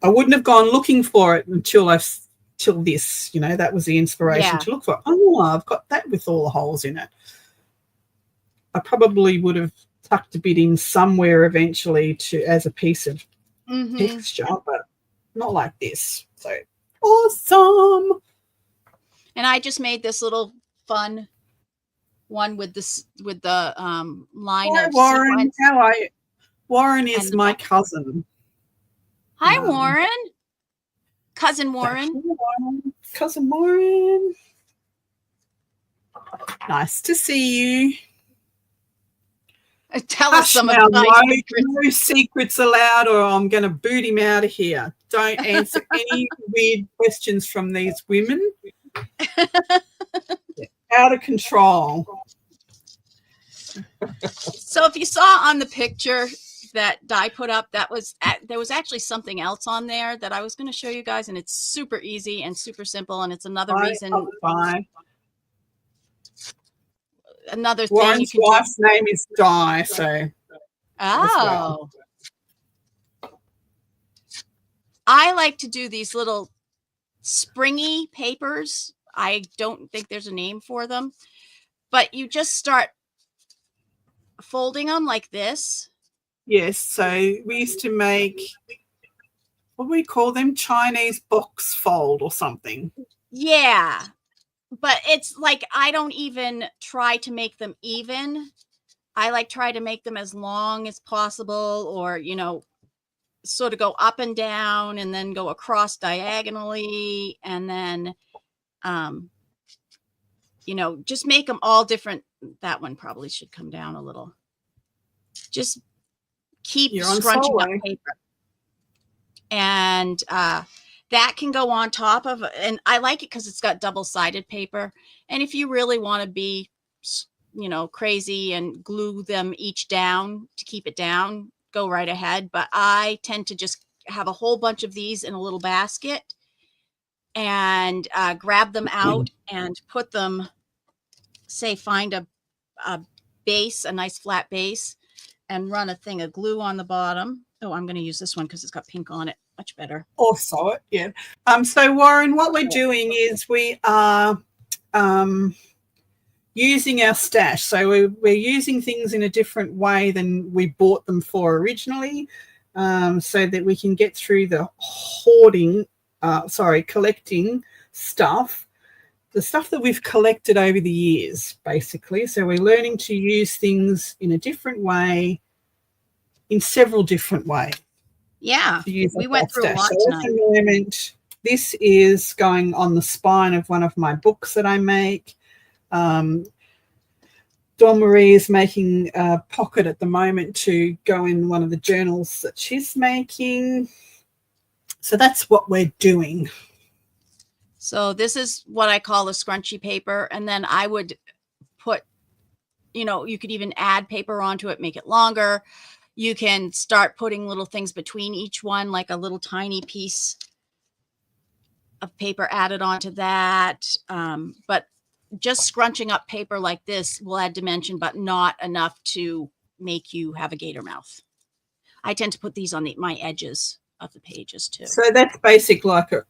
I wouldn't have gone looking for it until this, that was the inspiration to look for it. Oh, I've got that with all the holes in it. I probably would have tucked a bit in somewhere eventually as a piece of texture, but not like this. So awesome. And I just made this little fun one with the line of Warren. sequence. How are you? Warren is my cousin. Hi, Warren. Cousin Warren. Cousin Warren. Nice to see you. Tell us some of the no secrets allowed, or I'm going to boot him out of here. Don't answer any weird questions from these women. Out of control. So if you saw on the picture that Di put up, there was actually something else on there that I was going to show you guys, and it's super easy and super simple, and it's another reason. Another thing. Warren's wife's name is Di, so. Oh. I like to do these little springy papers. I don't think there's a name for them, but you just start folding them like this. Yes, so we used to make, what do we call them? Chinese box fold or something. Yeah, but it's like I don't even try to make them even. I try to make them as long as possible, or sort of go up and down and then go across diagonally, and then you know, just make them all different. That one probably should come down a little. Just keep scrunching up paper. And that can go on top of, and I like it because it's got double-sided paper. And if you really want to be, you know, crazy and glue them each down to keep it down, go right ahead. But I tend to just have a whole bunch of these in a little basket and grab them out and put them, say, find a base, a nice flat base, and run a thing of glue on the bottom. Oh, I'm going to use this one because it's got pink on it. Much better. Or saw it, yeah. So Warren, what we're doing is we are using our stash. So we're using things in a different way than we bought them for originally, so that we can get through the collecting stuff, the stuff that we've collected over the years, basically. So we're learning to use things in a different way, in several different ways. Yeah, we went through a lot tonight. At the moment, this is going on the spine of one of my books that I make. Dawn Marie is making a pocket at the moment to go in one of the journals that she's making. So that's what we're doing. So this is what I call the scrunchy paper. And then I would put, you know, you could even add paper onto it, make it longer. You can start putting little things between each one, like a little tiny piece of paper added onto that. But just scrunching up paper like this will add dimension, but not enough to make you have a gator mouth. I tend to put these on my edges of the pages too. So that's basic, like a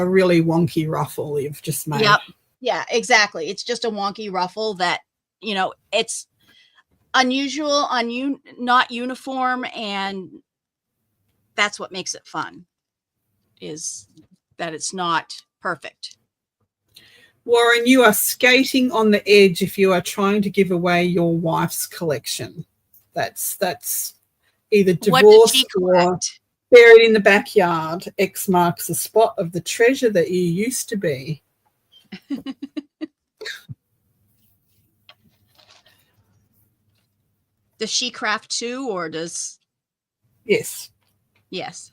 really wonky ruffle you've just made. Yep. Yeah, exactly. It's just a wonky ruffle that, you know, it's unusual, not uniform, and that's what makes it fun, is that it's not perfect. Warren, you are skating on the edge if you are trying to give away your wife's collection. That's either divorced or buried in the backyard. X marks the spot of the treasure that you used to be. Does she craft too, or does? Yes. Yes.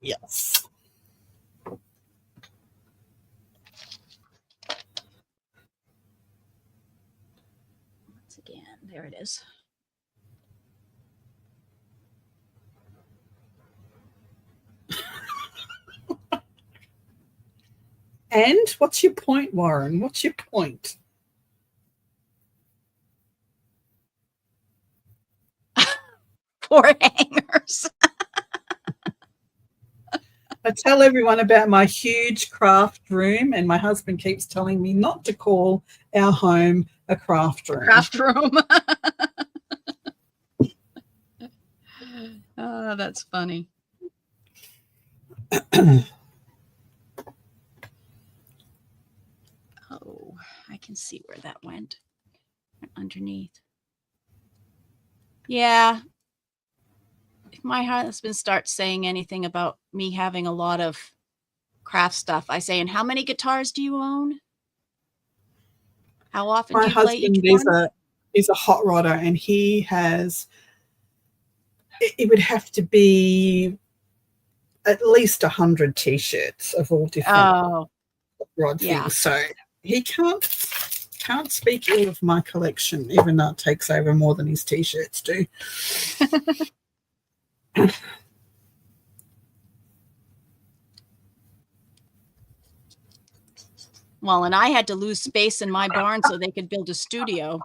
Yes. Once again, there it is. And what's your point, Warren? What's your point? Four hangers. I tell everyone about my huge craft room, and my husband keeps telling me not to call our home a craft room. Craft room. Oh, that's funny. Oh, I can see where that went underneath. Yeah. If my husband starts saying anything about me having a lot of craft stuff, I say, and how many guitars do you own? How often do you play each one? Is a hot rodder, and he has, it would have to be at least 100 T-shirts of all different rod things. So he can't speak ill of my collection, even though it takes over more than his T-shirts do. Well, and I had to lose space in my barn so they could build a studio.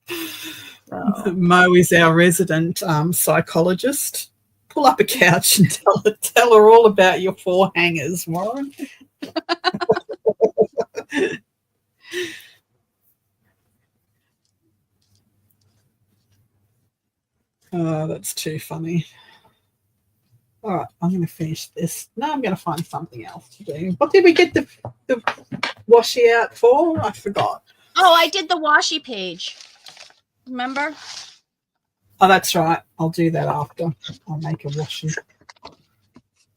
So. Mo is our resident psychologist. Pull up a couch and tell her all about your four hangers, Warren. Oh, that's too funny. All right, I'm going to finish this. Now I'm going to find something else to do. What did we get the washi out for? I forgot. Oh, I did the washi page. Remember? Oh, that's right. I'll do that after. I'll make a washi.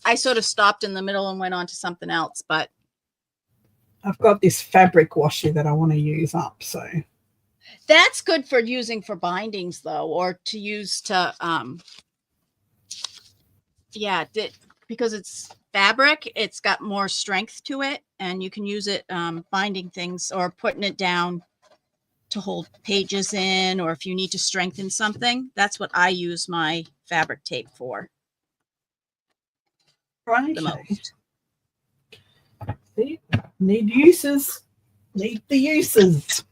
I sort of stopped in the middle and went on to something else, but I've got this fabric washi that I want to use up. So that's good for using for bindings, though, or to use to, because it's fabric, it's got more strength to it, and you can use it binding things or putting it down to hold pages in, or if you need to strengthen something. That's what I use my fabric tape for the most. See, need uses. Need the uses.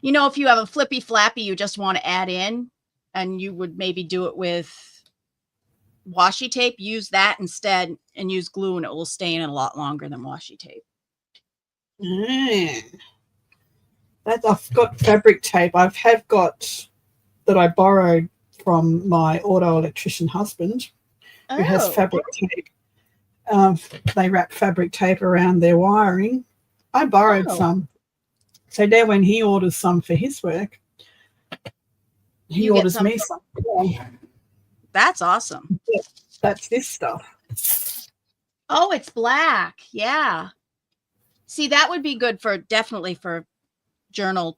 You know, if you have a flippy flappy you just want to add in, and you would maybe do it with washi tape, use that instead and use glue, and it will stay in a lot longer than washi tape. I've got fabric tape. Have got that I borrowed from my auto electrician husband, who has fabric tape. They wrap fabric tape around their wiring. I borrowed some. So now when he orders some for his work, he orders me some. Yeah. That's awesome. That's this stuff. Oh, it's black. Yeah. See, that would be good for definitely for journal.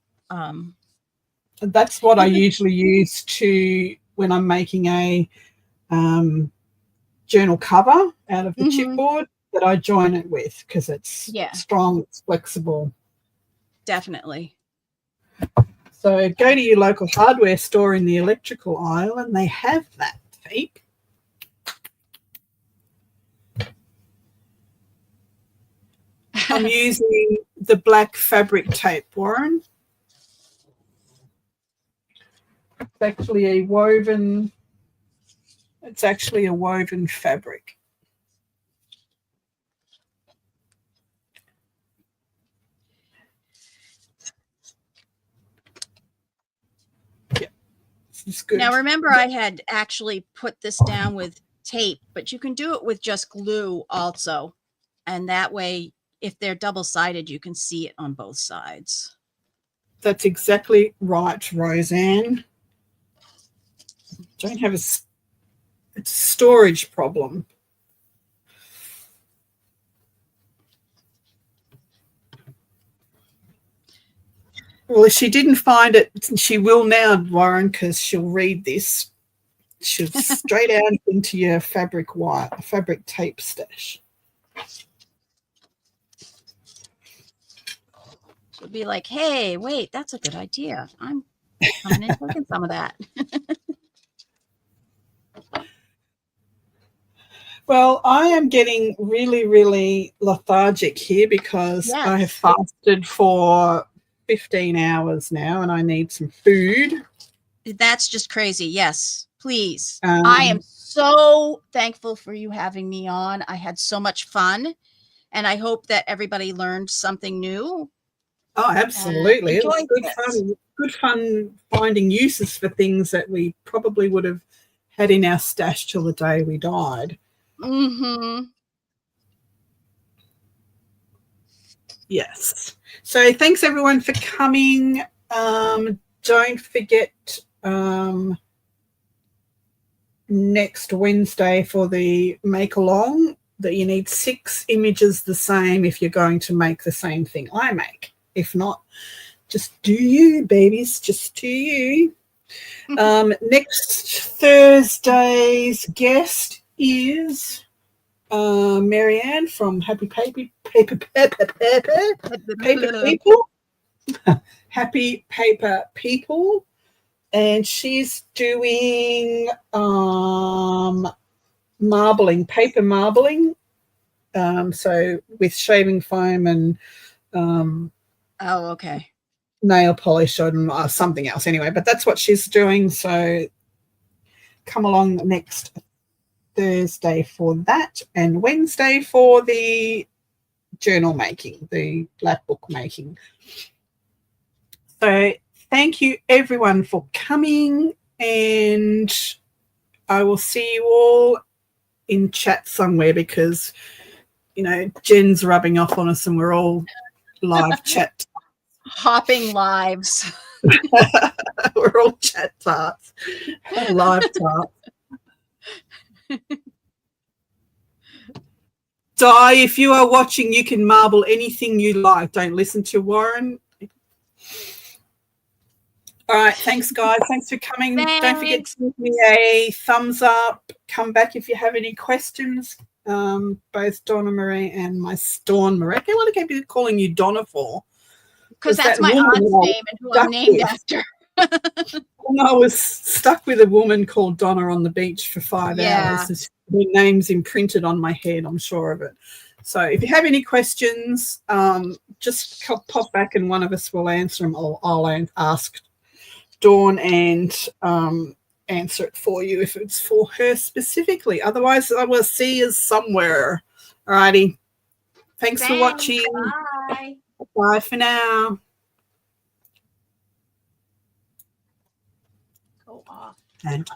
That's what I usually use when I'm making a journal cover out of the chipboard that I join it with, because it's strong, it's flexible. Definitely. So go to your local hardware store in the electrical aisle and they have that tape. I'm using the black fabric tape, Warren. It's actually a woven fabric. Yeah, this is good. Now remember, I had actually put this down with tape, but you can do it with just glue also. And that way, if they're double-sided, you can see it on both sides. That's exactly right, Roseanne. Don't have it's a storage problem. Well, if she didn't find it, she will now, Warren, because she'll read this. She'll straight out into your fabric tape stash. She'll be like, hey, wait, that's a good idea. I'm coming in taking some of that. Well, I am getting really, really lethargic here because I have fasted for 15 hours now and I need some food. That's just crazy. Yes, please. I am so thankful for you having me on. I had so much fun, and I hope that everybody learned something new. Oh, absolutely. It was good fun finding uses for things that we probably would have had in our stash till the day we died. Yes. So thanks everyone for coming. Don't forget next Wednesday for the make along that you need 6 images the same if you're going to make the same thing I make. If not, just do you, babies, just do you. Next Thursday's guest is Marianne from Happy Paper People. Happy Paper People. And she's doing marbling, paper marbling. So with shaving foam and nail polish and something else anyway, but that's what she's doing. So come along next Thursday for that, and Wednesday for the journal making, the black book making. So thank you everyone for coming, and I will see you all in chat somewhere because, you know, Jen's rubbing off on us and we're all live chat. Hopping lives. We're all chat tarts, live tarts. Di, if you are watching, you can marble anything you like. Don't listen to Warren. All right, thanks, guys. Thanks for coming. Don't forget to give me a thumbs up. Come back if you have any questions. Both Donna Marie and my Dawn Marie. What do I keep calling you Donna for? Because that's my aunt's name and who I'm named after. I was stuck with a woman called Donna on the beach for 5 hours. Her name's imprinted on my head, I'm sure of it. So if you have any questions, just pop back and one of us will answer them. I'll ask Dawn and answer it for you if it's for her specifically. Otherwise, I will see you somewhere. All righty. Thanks for watching. Bye. Bye for now. Go off. And